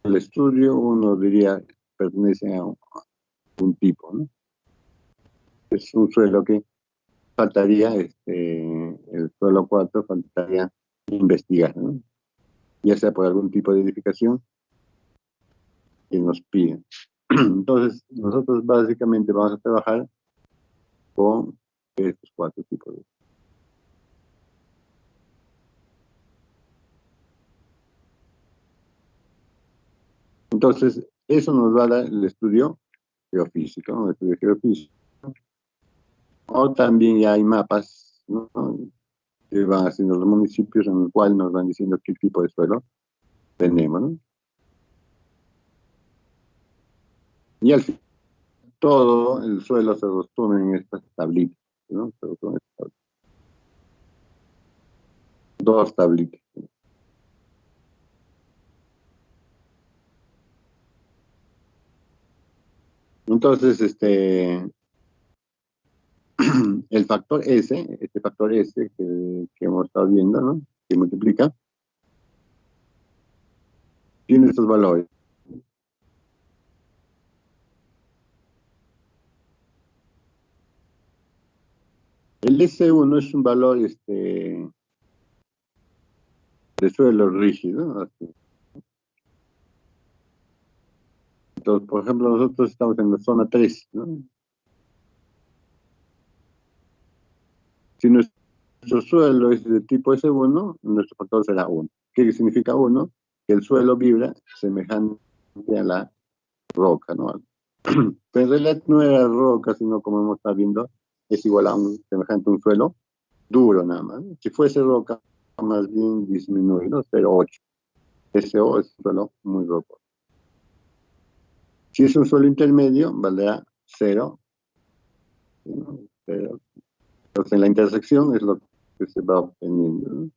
al estudio, uno diría pertenece a un tipo, ¿no? Es un suelo que faltaría, el suelo 4 faltaría investigar, ¿no? Ya sea por algún tipo de edificación que nos piden. Entonces, nosotros básicamente vamos a trabajar con estos 4 tipos de... Entonces, eso nos va a dar el estudio geofísico, ¿no? El estudio geofísico. O también ya hay mapas, ¿no? Que van haciendo los municipios, en el cual nos van diciendo qué tipo de suelo tenemos, ¿no? Y al fin, todo el suelo se resume en estas tablitas, ¿no? Se resume en estas tablitas. 2 tablitas. Entonces, el factor S, este factor S que hemos estado viendo, ¿no? Que multiplica, tiene estos valores. El S1 es un valor de suelo rígido, ¿no? Entonces, por ejemplo, nosotros estamos en la zona 3, ¿no? Si nuestro suelo es de tipo S1, nuestro factor será 1. ¿Qué significa 1? Que el suelo vibra semejante a la roca, ¿no? Pero en realidad no era roca, sino como hemos estado viendo, es igual a semejante a un suelo duro nada más. Si fuese roca, más bien disminuido, 0,8. SO es un suelo muy rocoso. Si es un suelo intermedio, valdrá 0. ¿No? 0. Entonces, en la intersección es lo que se va obteniendo, ¿no?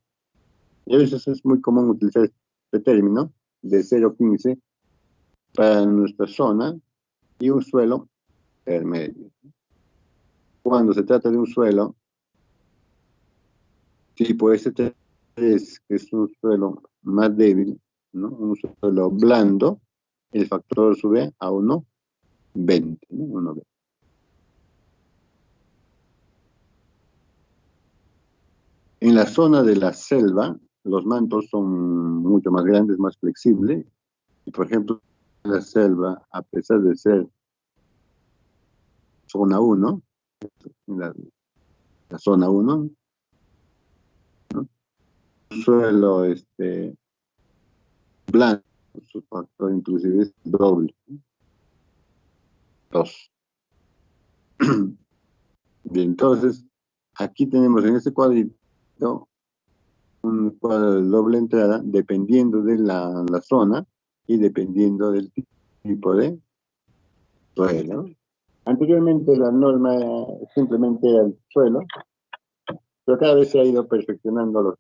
Y a veces es muy común utilizar este término de 0,15 para nuestra zona y un suelo intermedio. Cuando se trata de un suelo tipo S3, que es un suelo más débil, ¿no? Un suelo blando, el factor sube a 1,20, ¿no? 1,20. En la zona de la selva, los mantos son mucho más grandes, más flexibles. Y, por ejemplo, la selva, a pesar de ser zona 1, la, la zona 1, ¿no? Suelo blanco, su factor inclusive es doble, 2. Bien, entonces, aquí tenemos en este cuadrito un cuadro de doble entrada dependiendo de la zona y dependiendo del tipo de suelo. Anteriormente la norma simplemente era el suelo, pero cada vez se ha ido perfeccionando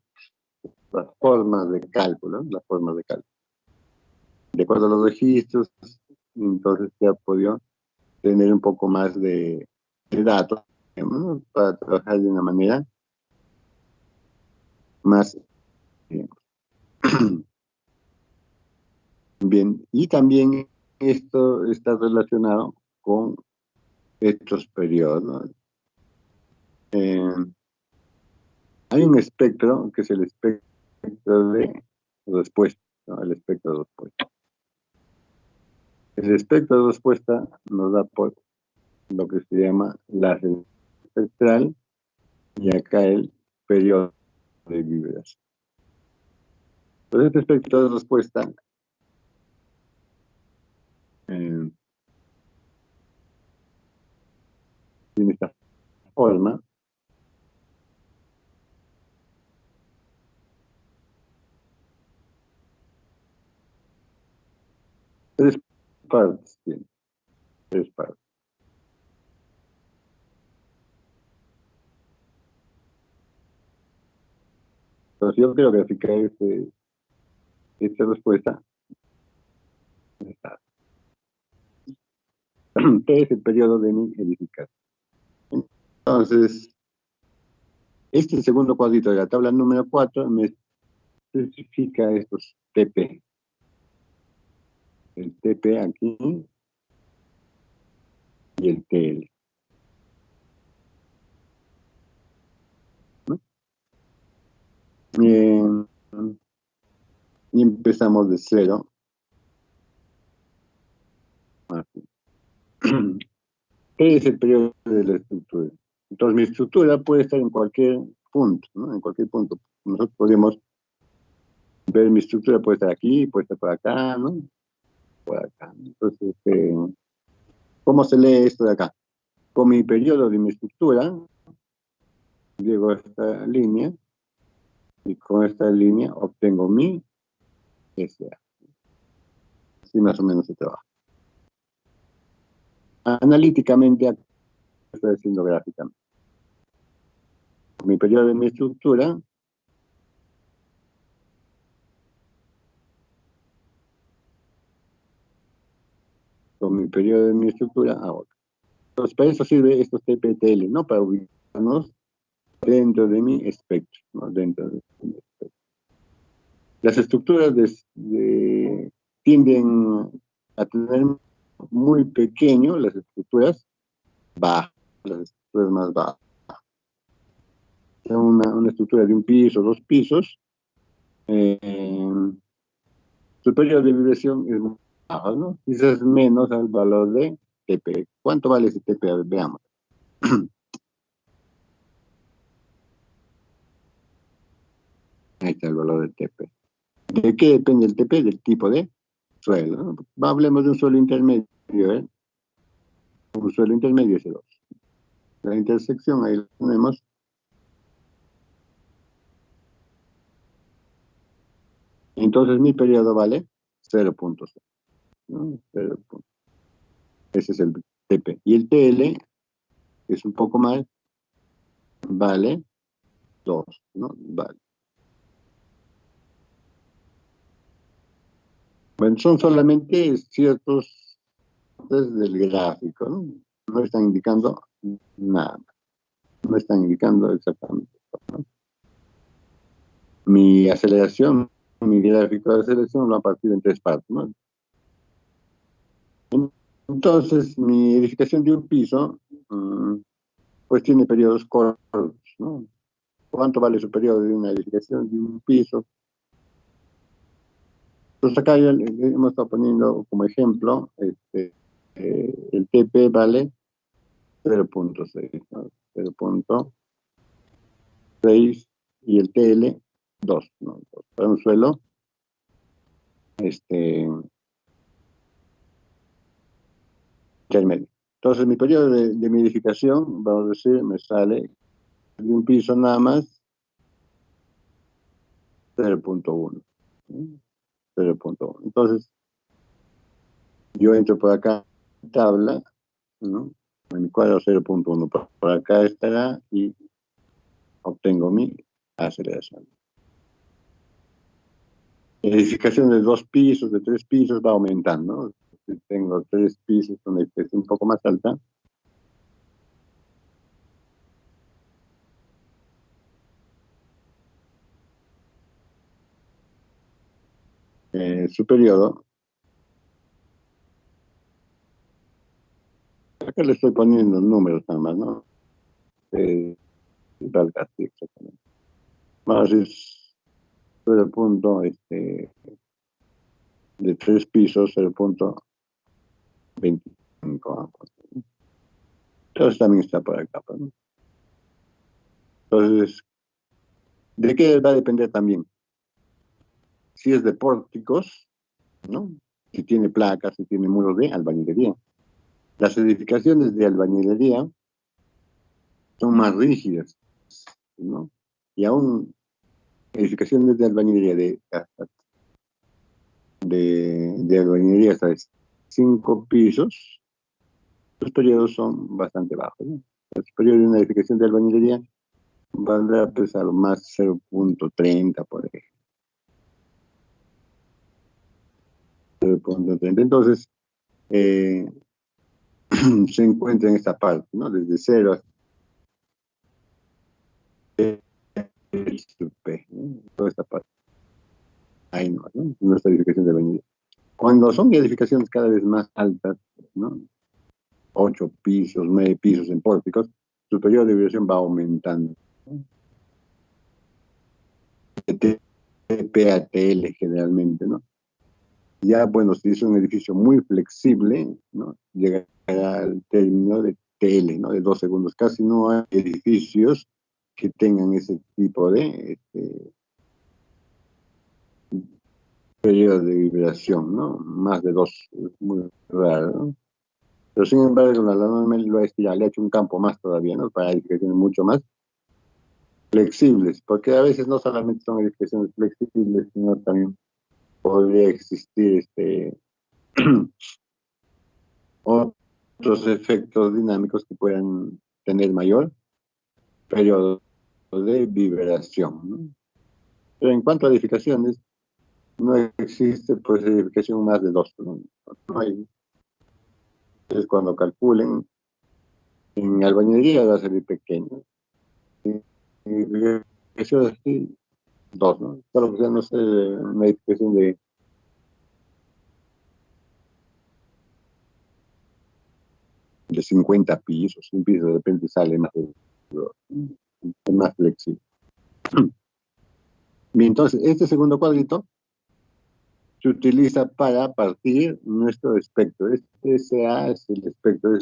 las formas de cálculo, las formas de cálculo. De acuerdo a los registros, entonces se ha podido tener un poco más de datos, digamos, ¿no? Para trabajar de una manera más bien. Y también esto está relacionado con estos periodos, ¿no? Hay un espectro que es el espectro de respuesta, ¿no? El espectro de respuesta. El espectro de respuesta nos da por lo que se llama láser espectral y acá el periodo de vibración. Entonces, este espectro de respuesta tiene esta forma. Tres partes tiene, tres partes. Entonces yo quiero graficar esta respuesta. T es el periodo de mi edificación. Entonces, este segundo cuadrito de la tabla número 4 me especifica estos TP. El TP aquí y el TL. ¿No? Bien. Y empezamos de cero. ¿Qué es el periodo de la estructura? Entonces, mi estructura puede estar en cualquier punto, ¿no? En cualquier punto. Nosotros podemos ver mi estructura, puede estar aquí, puede estar por acá, ¿no? Por acá. Entonces, ¿cómo se lee esto de acá? Con mi periodo de mi estructura, llego a esta línea, y con esta línea obtengo mi SA. Así más o menos se trabaja. Analíticamente, estoy haciendo gráficamente. Mi periodo de mi estructura, con mi periodo de mi estructura, ahora. Entonces, para eso sirve estos TPTL, ¿no? Para ubicarnos dentro de mi espectro, ¿no? Dentro de mi espectro. Las estructuras tienden a tener muy pequeño las estructuras bajas, las estructuras más bajas. Una estructura de un piso, dos pisos, su periodo de vibración es muy bajo, ¿no? Quizás menos al valor de TP. ¿Cuánto vale ese TP? A ver, veamos. Ahí está el valor del TP. ¿De qué depende el TP? Del tipo de suelo, ¿no? Hablemos de un suelo intermedio, ¿eh? Un suelo intermedio es 2. La intersección, ahí lo tenemos. Entonces mi periodo vale 0.0, ¿no? 0. Ese es el TP. Y el TL, que es un poco más, vale 2, ¿no? Vale. Bueno, son solamente ciertos del gráfico, ¿no? No están indicando nada. No están indicando exactamente, ¿no? Mi aceleración, mi gráfico de aceleración lo ha partido en tres partes, ¿no? Entonces, mi edificación de un piso, pues tiene periodos cortos, ¿no? ¿Cuánto vale su periodo de una edificación de un piso? Entonces acá ya hemos estado poniendo como ejemplo, el TP vale 0.6, ¿no? 0.6 y el TL 2, ¿no? Para un suelo, intermedio. Entonces mi periodo de mi edificación, vamos a decir, me sale de un piso nada más, 0.1. 0.1. Entonces, yo entro por acá, tabla, ¿no? En mi cuadro 0.1. Por acá estará y obtengo mi aceleración. La edificación de 2 pisos, de 3 pisos va aumentando, ¿no? Si tengo 3 pisos con una edificación un poco más alta, su periodo, acá le estoy poniendo números nada más, ¿no? Valga así exactamente. Más es 0. De 3 pisos, 0.25. Entonces también está por acá, ¿no? Entonces, ¿de qué va a depender también? Si es de pórticos, ¿no? Si tiene placas, si tiene muros de albañilería. Las edificaciones de albañilería son más rígidas, ¿no? Y aún edificaciones de albañilería de albañilería hasta 5 pisos, los periodos son bastante bajos, ¿no? El periodo de una edificación de albañilería valdrá pues a lo más 0.30 por ejemplo. 0.30. Entonces, se encuentra en esta parte, ¿no? Desde 0 hasta P, ¿no? Toda esta parte. Ahí no, ¿no? Nuestra edificación de albañilería. Cuando son edificaciones cada vez más altas, ¿no? 8 pisos, 9 pisos en pórticos, su periodo de vibración va aumentando. PATL generalmente, ¿no? Ya, bueno, si es un edificio muy flexible, ¿no? Llegará al término de TL, ¿no? De 2 segundos. Casi no hay edificios que tengan ese tipo de periodo de vibración, ¿no? Más de 2, es muy raro, ¿no? Pero sin embargo, la norma lo ha estirado, le ha hecho un campo más todavía, ¿no? Para edificaciones mucho más flexibles, porque a veces no solamente son edificaciones flexibles, sino también podría existir otros efectos dinámicos que puedan tener mayor periodo de vibración, ¿no? Pero en cuanto a edificaciones, no existe pues edificación más de 2, ¿no? No hay. Entonces cuando calculen, en albañilería va a salir pequeño. En edificaciones así, 2, ¿no? Solo que sea, no sé, una edificación de 50 pisos, un piso de repente sale más flexible. Bien, entonces, este segundo cuadrito se utiliza para partir nuestro espectro. Este SA es el espectro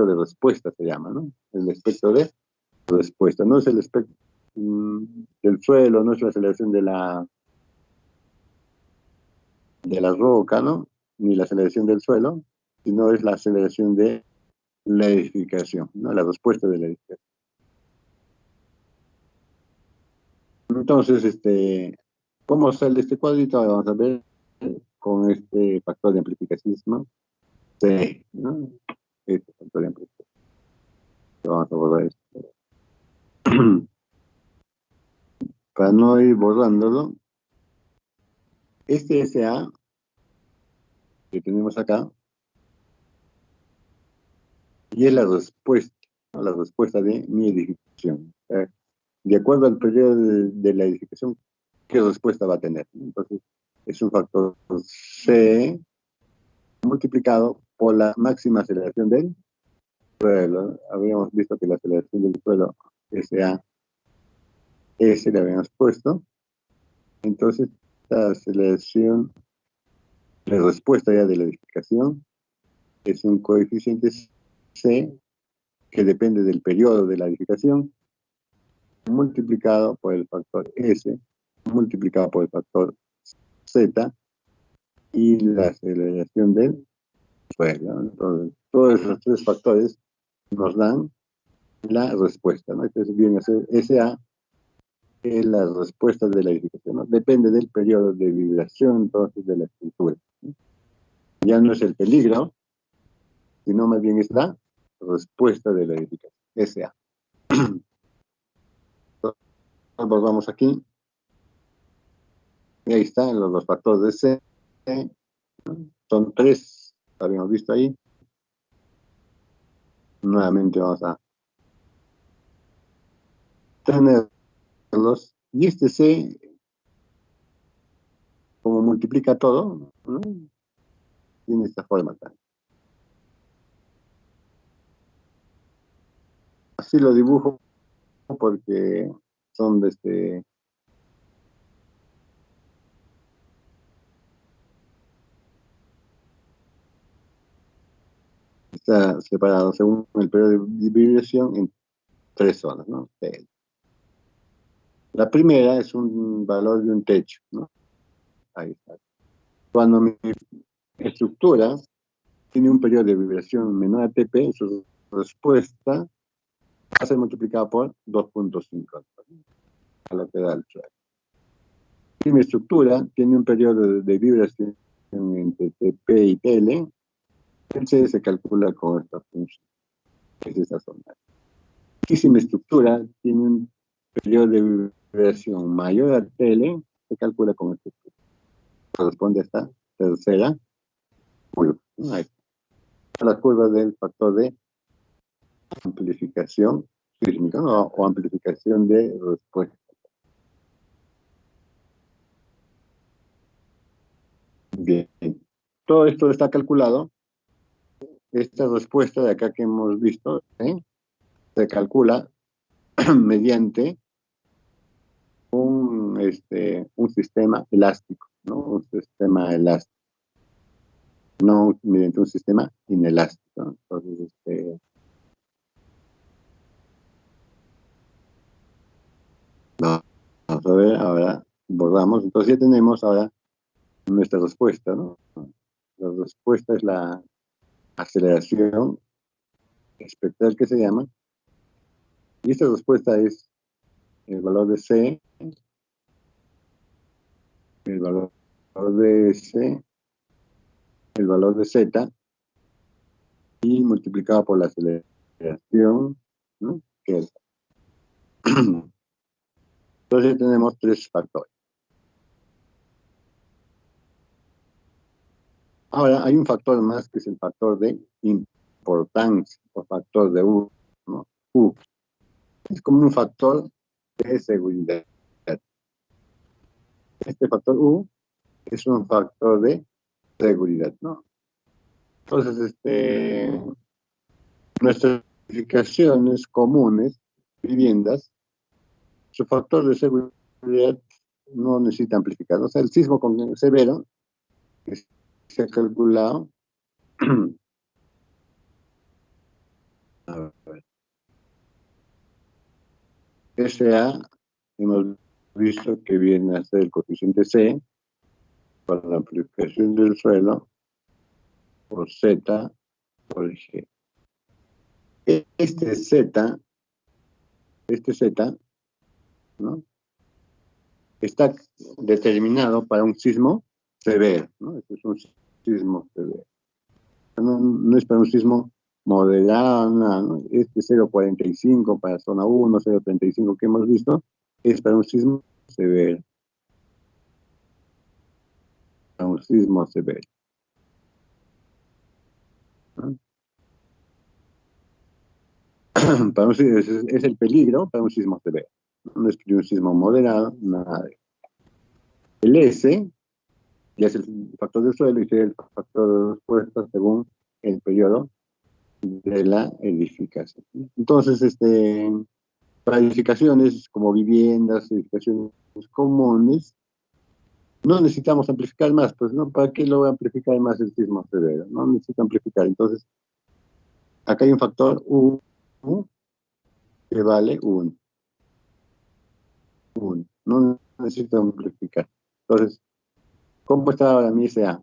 de respuesta, se llama, ¿no? El espectro de respuesta. No es el espectro del suelo, no es la aceleración de la roca, ¿no? Ni la aceleración del suelo, sino es la aceleración de la edificación, ¿no? La respuesta de la edificación. Entonces, ¿cómo sale este cuadrito? Vamos a ver con este factor de amplificación, C, ¿no? Este factor de amplificación. Vamos a borrar esto. Para no ir borrándolo, este SA que tenemos acá, y es la respuesta, ¿no? La respuesta de mi edificación. De acuerdo al periodo de la edificación, ¿qué respuesta va a tener? Entonces, es un factor C multiplicado por la máxima aceleración del suelo. Habíamos visto que la aceleración del suelo, SA, S le habíamos puesto. Entonces, la aceleración, la respuesta ya de la edificación, es un coeficiente C que depende del periodo de la edificación, multiplicado por el factor S, multiplicado por el factor Z, y la aceleración del suelo. Entonces, todos esos 3 factores nos dan la respuesta, ¿no? Entonces viene a ser SA, es la respuesta de la edificación, ¿no? Depende del periodo de vibración, entonces, de la estructura, ¿no? Ya no es el peligro, sino más bien es la respuesta de la edificación, SA. Entonces, vamos aquí, y ahí están los factores de C, son 3, habíamos visto ahí. Nuevamente vamos a tenerlos, y este C, como multiplica todo, ¿no? Tiene esta forma también. Así lo dibujo porque son de está separado según el periodo de vibración en 3 zonas, ¿no? La primera es un valor de un techo, ¿no? Ahí está. Cuando mi estructura tiene un periodo de vibración menor a TP, su respuesta va a ser multiplicada por 2.5, a lo que da el suelo. Si mi estructura tiene un periodo de vibración entre TP y TL, el C se calcula con esta función, que es esta zona. Y si mi estructura tiene un periodo de vibración mayor a TL, se calcula con este. Corresponde a esta tercera curva. Ahí está la curva del factor de amplificación sísmica, ¿no? O amplificación de respuesta. Bien. Todo esto está calculado. Esta respuesta de acá que hemos visto, se calcula mediante un sistema elástico, ¿no? Un sistema elástico, no mediante un sistema inelástico, ¿no? Entonces, vamos a ver, ahora borramos. Entonces ya tenemos ahora nuestra respuesta, ¿no? La respuesta es la aceleración espectral que se llama, y esta respuesta es el valor de C, el valor de S, el valor de Z, y multiplicado por la aceleración, ¿no? Que es. Entonces tenemos 3 factores. Ahora hay un factor más que es el factor de importancia, o factor de U, ¿no? U. Es como un factor de seguridad. Este factor U es un factor de seguridad, ¿no? Entonces, nuestras edificaciones comunes, viviendas, su factor de seguridad no necesita amplificar. O sea, el sismo severo que se ha calculado, a ver, SA, hemos visto que viene a ser el coeficiente C para la amplificación del suelo por Z por G. Este Z, ¿no? Está determinado para un sismo severo, ¿no? Este es un sismo severo. No es para un sismo moderado, nada, ¿no? Este 0.45 para zona 1, 0.35 que hemos visto, es para un sismo severo. Para un sismo severo, ¿no? Para es el peligro para un sismo severo. No es un sismo moderado, nada de. El S ya es el factor del suelo y es el factor de respuesta según el periodo de la edificación. Entonces, para edificaciones como viviendas, edificaciones comunes, no necesitamos amplificar más, pues, ¿no? ¿Para qué lo voy a amplificar más el sismo severo? No necesito amplificar. Entonces, acá hay un factor U que vale 1. No necesito amplificar. Entonces, ¿cómo está ahora mi SA?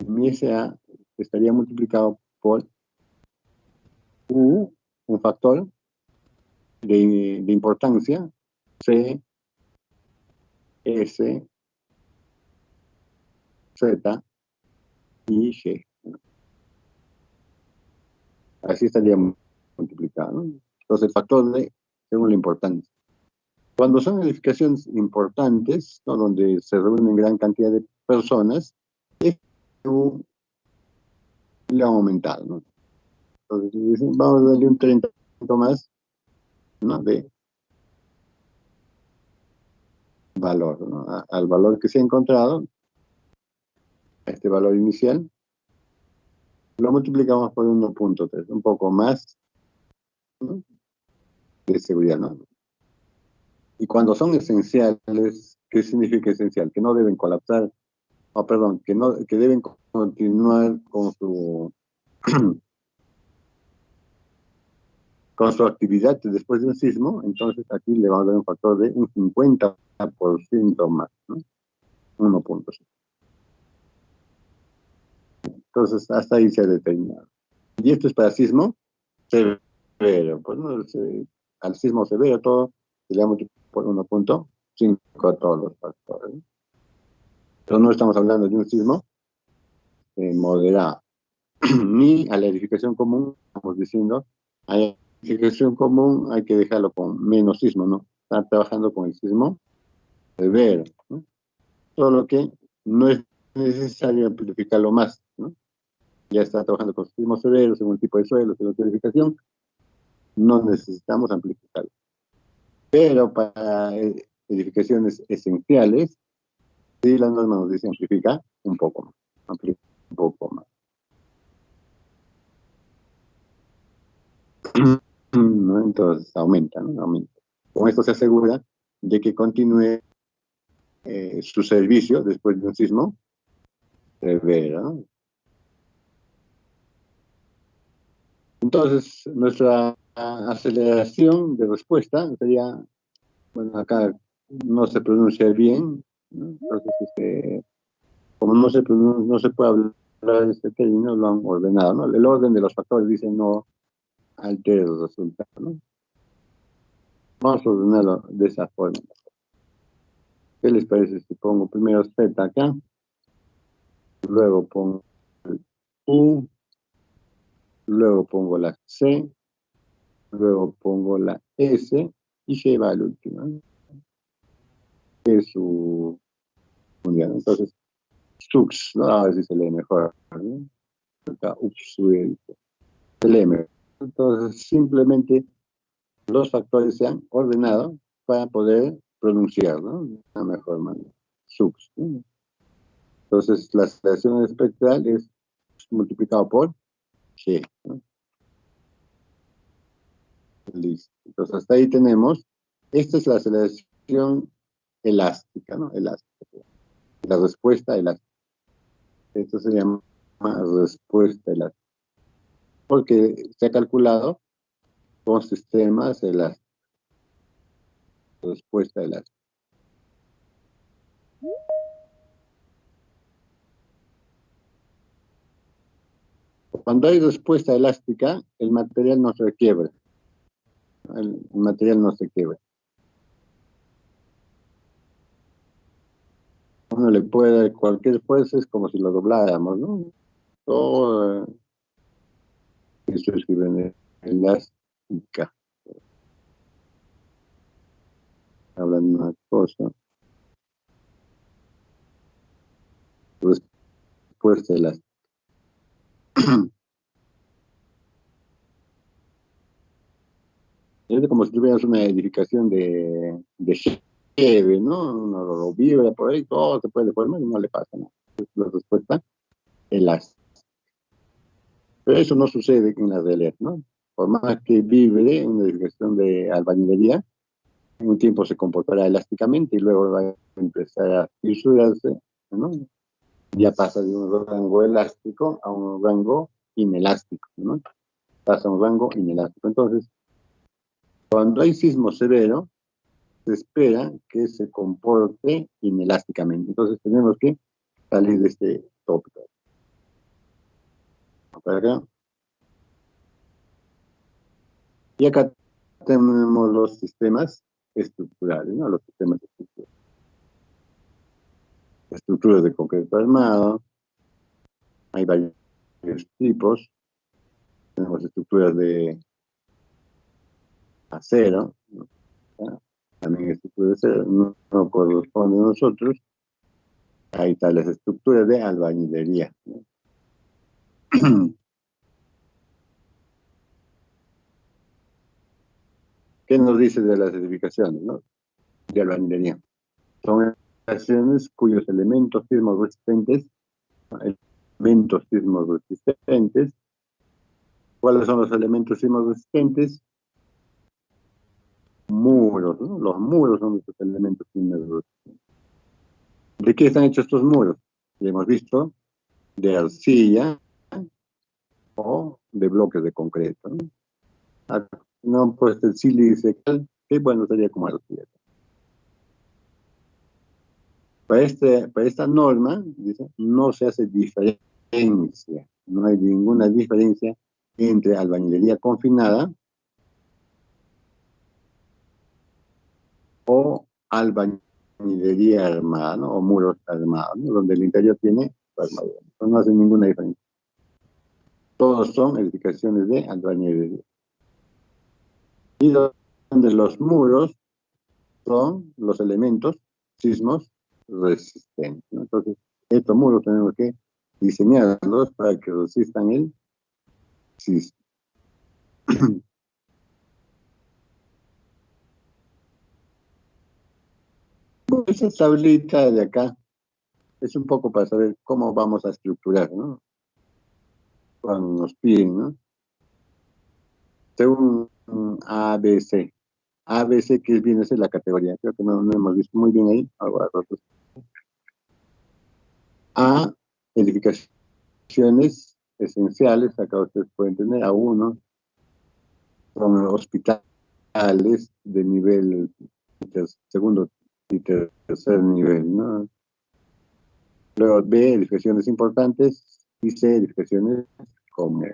Mi SA estaría multiplicado por U un factor de importancia, C, S, Z y G. Así estaría multiplicado, ¿no? Entonces, el factor de según la importancia. Cuando son edificaciones importantes, ¿no?, donde se reúnen gran cantidad de personas, le han aumentado, ¿no? Entonces, dicen, vamos a darle un 30% más, ¿no?, de valor, ¿no?, al valor que se ha encontrado, este valor inicial, lo multiplicamos por 1.3, un poco más, ¿no?, de seguridad, ¿no? Y cuando son esenciales, ¿qué significa esencial? Que no deben colapsar, perdón, que deben continuar con su con su actividad después de un sismo. Entonces aquí le vamos a dar un factor de un 50% más, ¿no? 1.6. Entonces hasta ahí se ha determinado. Y esto es para sismo severo, pues, ¿no? Al sismo severo todo se le da por 1.5 a todos los factores, ¿no? Pero no estamos hablando de un sismo moderado. Ni a la edificación común, estamos diciendo, a la edificación común hay que dejarlo con menos sismo, ¿no? Estar trabajando con el sismo severo, ¿no? Solo que no es necesario amplificarlo más, ¿no? Ya está trabajando con sismo severo, según el tipo de suelo, según la edificación, no necesitamos amplificarlo. Pero para edificaciones esenciales, sí, las normas nos dicen amplifica un poco más, amplifica un poco más. ¿No? Entonces aumenta, ¿no? Aumenta. Con esto se asegura de que continúe su servicio después de un sismo severo, ¿no? Entonces, nuestra aceleración de respuesta sería, bueno, acá no se pronuncia bien, ¿no? Entonces, como no se puede hablar de este término, lo han ordenado, ¿no? El orden de los factores dice no altera el resultado, ¿no? Vamos a ordenarlo de esa forma. ¿Qué les parece si pongo primero Z acá? Luego pongo el U, luego pongo la C, luego pongo la S y G va al último, ¿no? Que es su unidad. Entonces, SUX, ¿no? A ver si se lee mejor, ¿no? Acá, se lee mejor. Entonces, simplemente los factores se han ordenado para poder pronunciar, ¿no? De una mejor manera. SUX, ¿no? Entonces, la aceleración espectral es multiplicado por G, ¿no? Listo. Entonces, hasta ahí tenemos. Esta es la aceleración elástica, ¿no? Elástica. La respuesta elástica. Esto se llama respuesta elástica. Porque se ha calculado con sistemas elásticos. Respuesta elástica. Cuando hay respuesta elástica, el material no se requiebra. El material no se quiebra. Uno le puede dar cualquier fuerza, es como si lo dobláramos, ¿no? Todo eso es elástica. Hablando de una cosa. Respuesta elástica. Es como si tuvieras una edificación de nieve, ¿no? Uno lo vibra por ahí, todo se puede deformar y no le pasa nada. Es la respuesta elástica. Pero eso no sucede en la realidad, ¿no? Por más que vibre una edificación de albañilería, en un tiempo se comportará elásticamente y luego va a empezar a fisurarse, ¿no? Ya pasa de un rango elástico a un rango inelástico, ¿no? Pasa a un rango inelástico. Entonces, cuando hay sismo severo, se espera que se comporte inelásticamente. Entonces, tenemos que salir de este tópico. Para acá. Y acá tenemos los sistemas estructurales, ¿no? Los sistemas estructurales. Estructuras de concreto armado, hay varios tipos. Tenemos estructuras de acero, ¿no? También estructuras de acero, no corresponde a nosotros. Ahí están las estructuras de albañilería, ¿no? ¿Qué nos dice de las edificaciones, ¿no? De albañilería? Son edificaciones cuyos elementos sismos resistentes, ¿cuáles son los elementos sismos resistentes? Muros, ¿no? Los muros son los elementos sismos resistentes. ¿De qué están hechos estos muros? Ya hemos visto, de arcilla o de bloques de concreto, ¿no? No, pues el sílice, que bueno, sería como arcilla. Para esta norma, dice, no se hace diferencia, no hay ninguna diferencia entre albañilería confinada o albañilería armada, ¿no? O muros armados, ¿no? Donde el interior tiene armadura. No hace ninguna diferencia. Todos son edificaciones de albañilería. Y donde los muros son los elementos sismos resistentes, ¿no? Entonces, estos muros tenemos que diseñarlos para que resistan el sismo. Esa tablita de acá es un poco para saber cómo vamos a estructurar, ¿no? Cuando nos piden, ¿no? Según ABC. ABC, que viene a ser la categoría. Creo que no hemos visto muy bien ahí. A, edificaciones esenciales. Acá ustedes pueden tener A1. Son hospitales de nivel segundo y tercer nivel, ¿no? Luego B, edificaciones importantes, y C, edificaciones como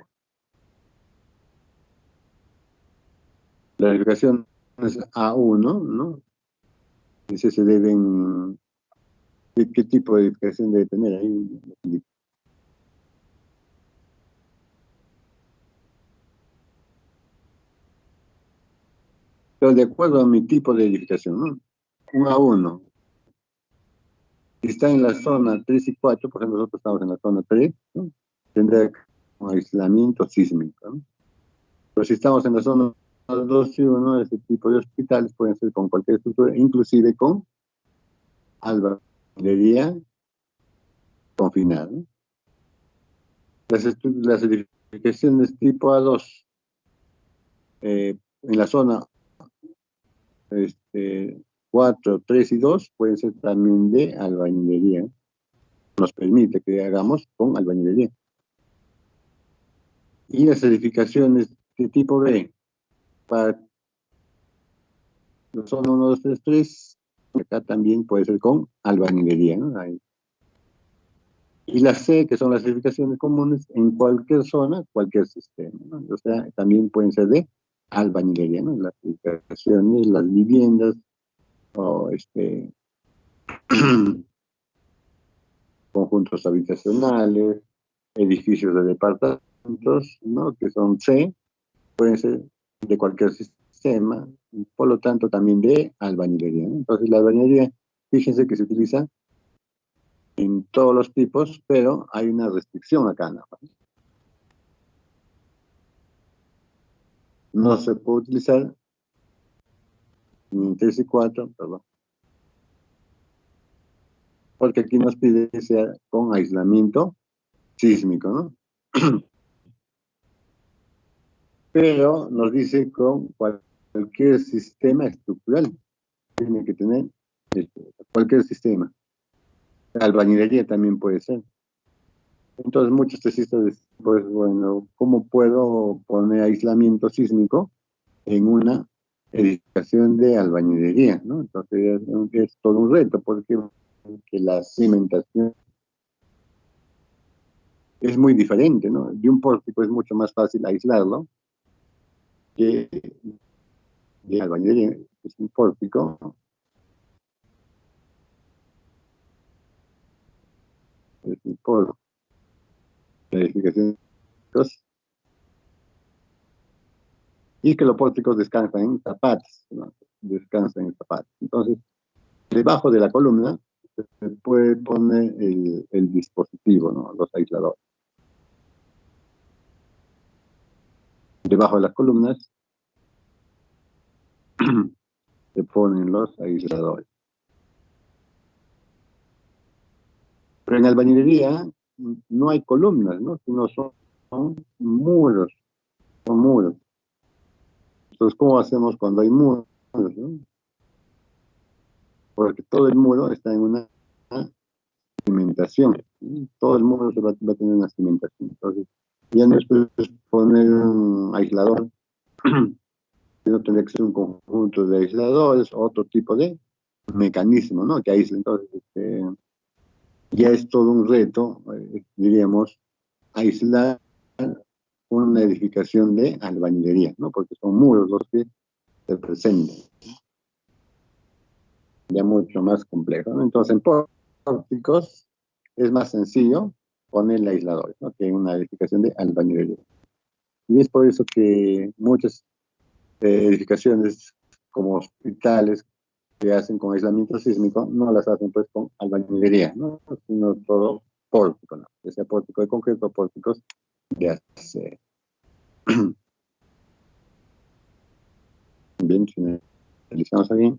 la edificación es A1, ¿no? Dice se deben, ¿qué tipo de edificación debe tener ahí? Pero de acuerdo a mi tipo de edificación, ¿no? Un A1, si está en la zona 3 y 4, por ejemplo, nosotros estamos en la zona 3, ¿no? Tendrá un aislamiento sísmico, ¿no? Pero si estamos en la zona 2 y 1, ese tipo de hospitales pueden ser con cualquier estructura, inclusive con albañilería confinada, ¿no? Las edificaciones tipo A2 en la zona 4, 3 y 2 pueden ser también de albañilería. Nos permite que hagamos con albañilería. Y las edificaciones de tipo B, para la zona 1, 2, 3, 3, acá también puede ser con albañilería, ¿no? Ahí. Y las C, que son las edificaciones comunes, en cualquier zona, cualquier sistema, ¿no? O sea, también pueden ser de albañilería, ¿no? Las edificaciones, las viviendas, o conjuntos habitacionales, edificios de departamentos, ¿no? Que son C, pueden ser de cualquier sistema, y por lo tanto también de albañilería, ¿no? Entonces la albañilería, fíjense que se utiliza en todos los tipos, pero hay una restricción acá, ¿no? No se puede utilizar ni en 3 y 4, perdón, porque aquí nos pide que sea con aislamiento sísmico, ¿no? Pero nos dice con cualquier sistema estructural, tiene que tener cualquier sistema. La albañilería también puede ser. Entonces muchos tesistas dicen, pues bueno, ¿cómo puedo poner aislamiento sísmico en una edificación de albañilería, ¿no? Entonces es todo un reto, porque la cimentación es muy diferente, ¿no? De un pórtico es mucho más fácil aislarlo que de albañilería, es un pórtico, es un pórtico de edificación, y que los pórticos descansan en zapatos, ¿no? Descansan en zapatos. Entonces, debajo de la columna se puede poner el dispositivo, ¿no? Los aisladores. Debajo de las columnas se ponen los aisladores. Pero en albañilería no hay columnas, ¿no? Sino son muros, son muros. Entonces, ¿cómo hacemos cuando hay muros, ¿no? Porque todo el muro está en una cimentación, ¿sí? Todo el muro va a tener una cimentación. Entonces, ya no es poner un aislador, sino tendría que ser un conjunto de aisladores, otro tipo de mecanismo, ¿no? Que aísle. Entonces, ya es todo un reto, diríamos, aislar una edificación de albañilería, ¿no? Porque son muros los que se presentan, ya mucho más complejo, ¿no? Entonces, en pórticos es más sencillo ponerle aisladores, ¿no? Que en una edificación de albañilería. Y es por eso que muchas edificaciones como hospitales que hacen con aislamiento sísmico no las hacen pues con albañilería, ¿no? Sino todo pórtico, ¿no? Que sea pórtico de concreto, pórticos de acero. Bien, finalizamos aquí.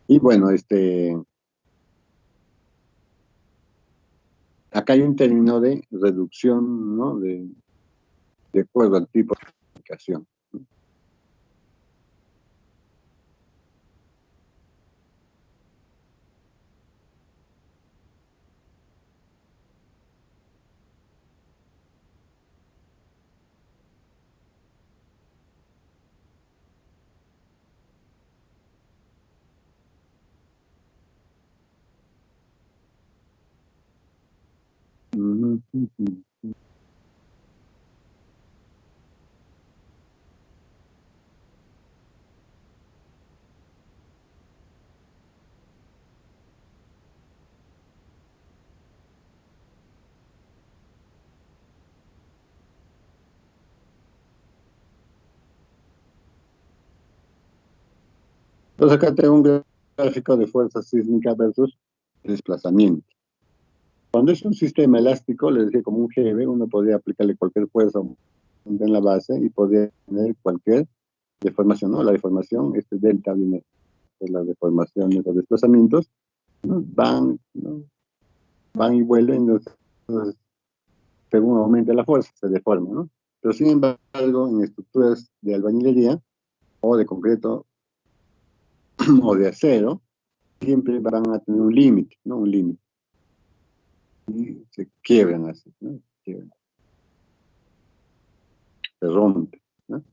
Y bueno, acá hay un término de reducción, ¿no? De acuerdo al tipo de edificación. Entonces acá tengo un gráfico de fuerza sísmica versus desplazamiento. Cuando es un sistema elástico, les decía como un GB, uno podría aplicarle cualquier fuerza en la base y podría tener cualquier deformación, ¿no? La deformación, delta viene de las deformaciones, los desplazamientos, ¿no? ¿No? Van y vuelven, entonces, según aumenta la fuerza, se deforma, ¿no? Pero sin embargo, en estructuras de albañilería o de concreto o de acero, siempre van a tener un límite, ¿no? Un límite. Y se quiebran así, ¿no? Se quiebran, se rompen, ¿no?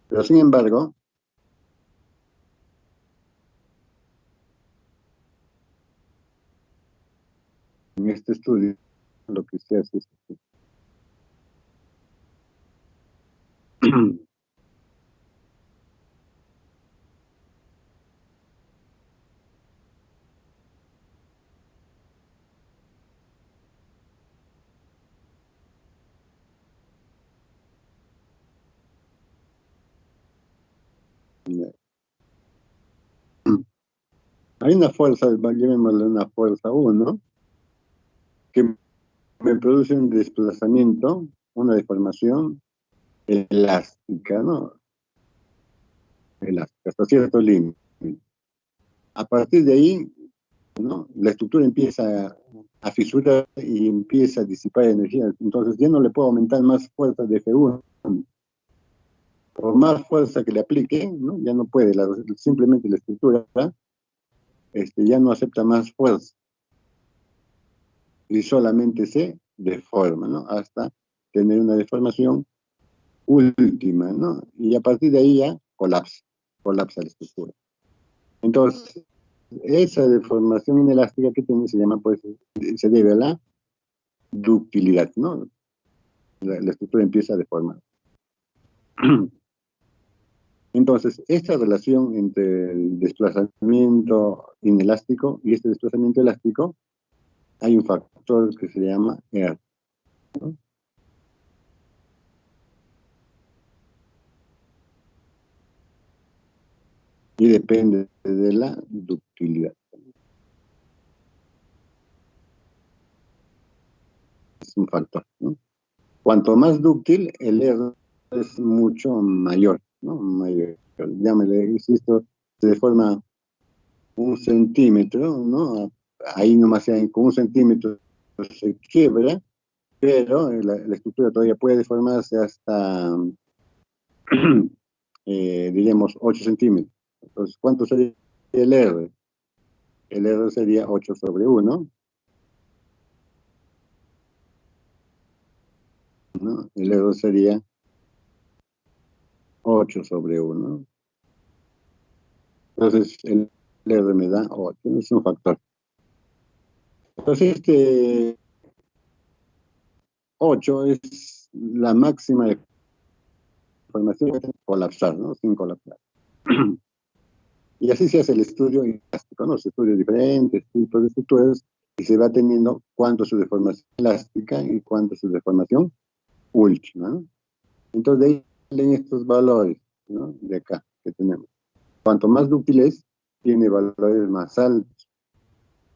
Pero sin embargo, en este estudio, lo que se hace es que hay una fuerza, llamémosle una fuerza 1, que me produce un desplazamiento, una deformación elástica, ¿no? Elástica, hasta cierto límite. A partir de ahí, ¿no? La estructura empieza a fisurar y empieza a disipar energía. Entonces ya no le puedo aumentar más fuerza de F1. Por más fuerza que le aplique, ¿no? Ya no puede. Simplemente la estructura ya no acepta más fuerza y solamente se deforma, ¿no? Hasta tener una deformación última, ¿no? Y a partir de ahí ya colapsa la estructura. Entonces, esa deformación inelástica que tiene se llama, pues, se debe a la ductilidad, ¿no? La estructura empieza a deformar. Entonces, esta relación entre el desplazamiento inelástico y este desplazamiento elástico, hay un factor que se llama R, ¿no? Y depende de la ductilidad. Es un factor, ¿no? Cuanto más dúctil, el R es mucho mayor, ¿no? Mayor. Llámele, insisto, se deforma 1 centímetro, ¿no? Ahí nomás con 1 centímetro se quiebra, pero la estructura todavía puede deformarse hasta, diríamos, 8 centímetros. Entonces, ¿cuánto sería el R? El R sería 8/1, ¿no? El R sería 8/1. Entonces, el R me da 8, es un factor. Entonces, 8 es la máxima deformación que colapsar, ¿no? Sin colapsar. Y así se hace el estudio elástico, ¿no? Se estudia diferentes tipos de estructuras y se va teniendo cuánto es su deformación elástica y cuánto es su deformación última, ¿no? Entonces, de ahí salen estos valores, ¿no? De acá, que tenemos. Cuanto más dúctil es, tiene valores más altos.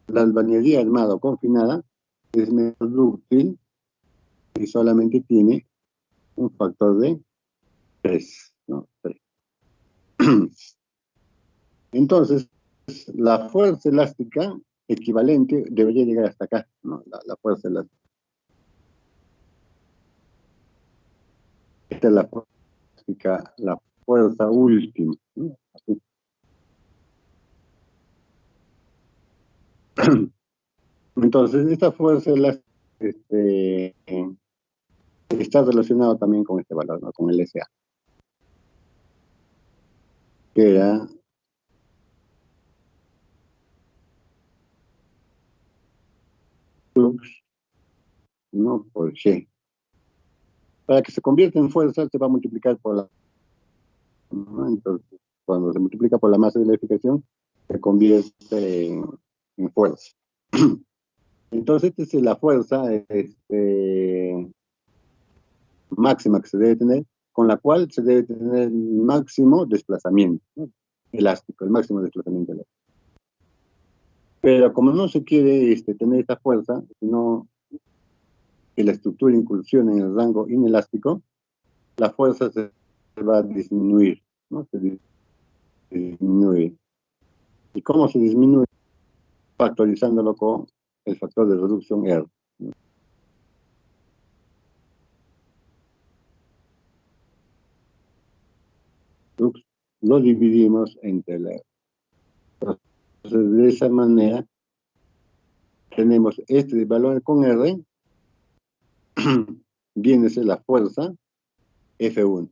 La albañilería armada o confinada es menos dúctil y solamente tiene un factor de 3, ¿no? 3. Entonces, la fuerza elástica equivalente debería llegar hasta acá, ¿no? La fuerza elástica. Esta es la fuerza elástica, la fuerza última, ¿no? Así. Entonces, esta fuerza elástica está relacionada también con este valor, ¿no? Con el SA, que era flux, ¿no? Por G. Para que se convierta en fuerza, se va a multiplicar por la, ¿no? Entonces, cuando se multiplica por la masa de la edificación, se convierte en fuerza. Entonces, esta es la fuerza máxima que se debe tener, con la cual se debe tener el máximo desplazamiento, ¿no? Elástico, el máximo desplazamiento elástico. Pero como no se quiere tener esta fuerza, sino que la estructura incursione en el rango inelástico, la fuerza se va a disminuir, ¿no? Se disminuye. ¿Y cómo se disminuye? Factorizándolo con el factor de reducción R, ¿no? Lo dividimos entre la R. Entonces, de esa manera, tenemos este valor con R, viene a ser la fuerza F1,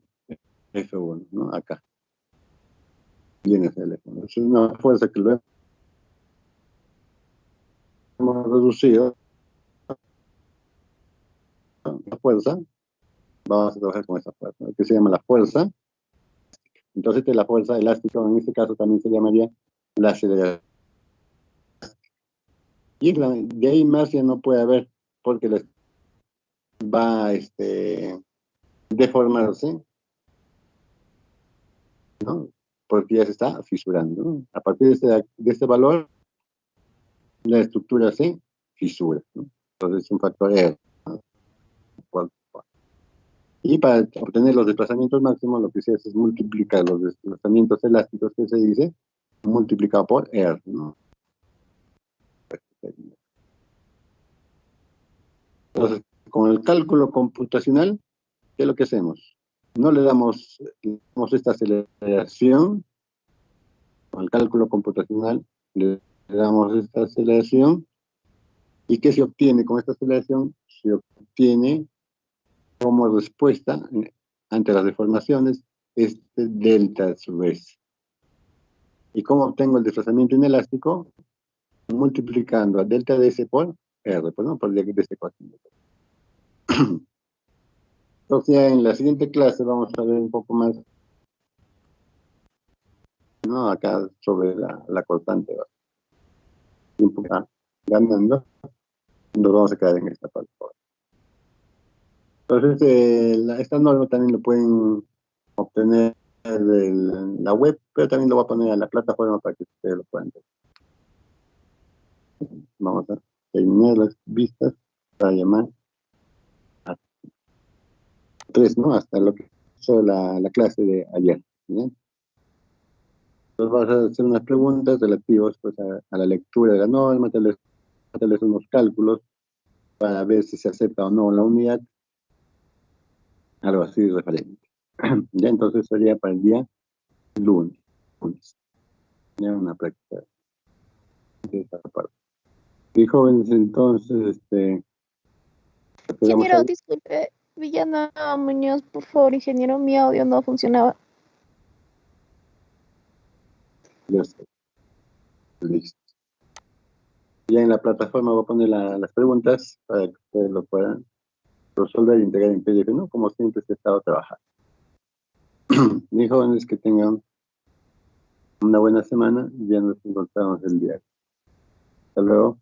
¿no? Acá. Viene a ser el F1. Es una fuerza que lo hemos reducido. La fuerza, vamos a trabajar con esa fuerza, ¿no? Que se llama la fuerza. Entonces, la fuerza elástica, en este caso también se llamaría la aceleración. Y de ahí más ya no puede haber, porque va a deformarse, ¿no? Porque ya se está fisurando, ¿no? A partir de este valor, la estructura se fisura, ¿no? Entonces es un factor R, ¿no? Y para obtener los desplazamientos máximos, lo que se hace es multiplicar los desplazamientos elásticos que se dice, multiplicado por R, ¿no? Entonces, con el cálculo computacional, ¿qué es lo que hacemos? No le damos esta aceleración, con el cálculo computacional, le damos esta aceleración, ¿y qué se obtiene con esta aceleración? Se obtiene como respuesta ante las deformaciones delta sub S. ¿Y cómo obtengo el desplazamiento inelástico? Multiplicando a delta de S por R, pues, ¿no? Por de este coseno. Entonces ya en la siguiente clase vamos a ver un poco más, ¿no? Acá sobre la constante, ¿va? Tiempo ganando, nos vamos a quedar en esta parte. Entonces, esta norma también lo pueden obtener de la web, pero también lo voy a poner a la plataforma para que ustedes lo puedan ver. Vamos a terminar las vistas para llamar a 3, ¿no? Hasta lo que hizo la clase de ayer. ¿Bien? Entonces vas a hacer unas preguntas relativas pues, a la lectura de la norma, hacerles unos cálculos para ver si se acepta o no la unidad, algo así referente. Ya entonces sería para el día lunes. Ya una práctica de esta parte. Y jóvenes, entonces, quedamos Ingeniero, ahí. disculpe, Villana Muñoz, por favor, ingeniero, mi audio no funcionaba. Ya está, listo. Ya en la plataforma voy a poner las preguntas para que ustedes lo puedan resolver e integrar en PDF, ¿no? Como siempre se estado trabajando. Y jóvenes, que tengan una buena semana y ya nos encontramos el día. Hasta luego.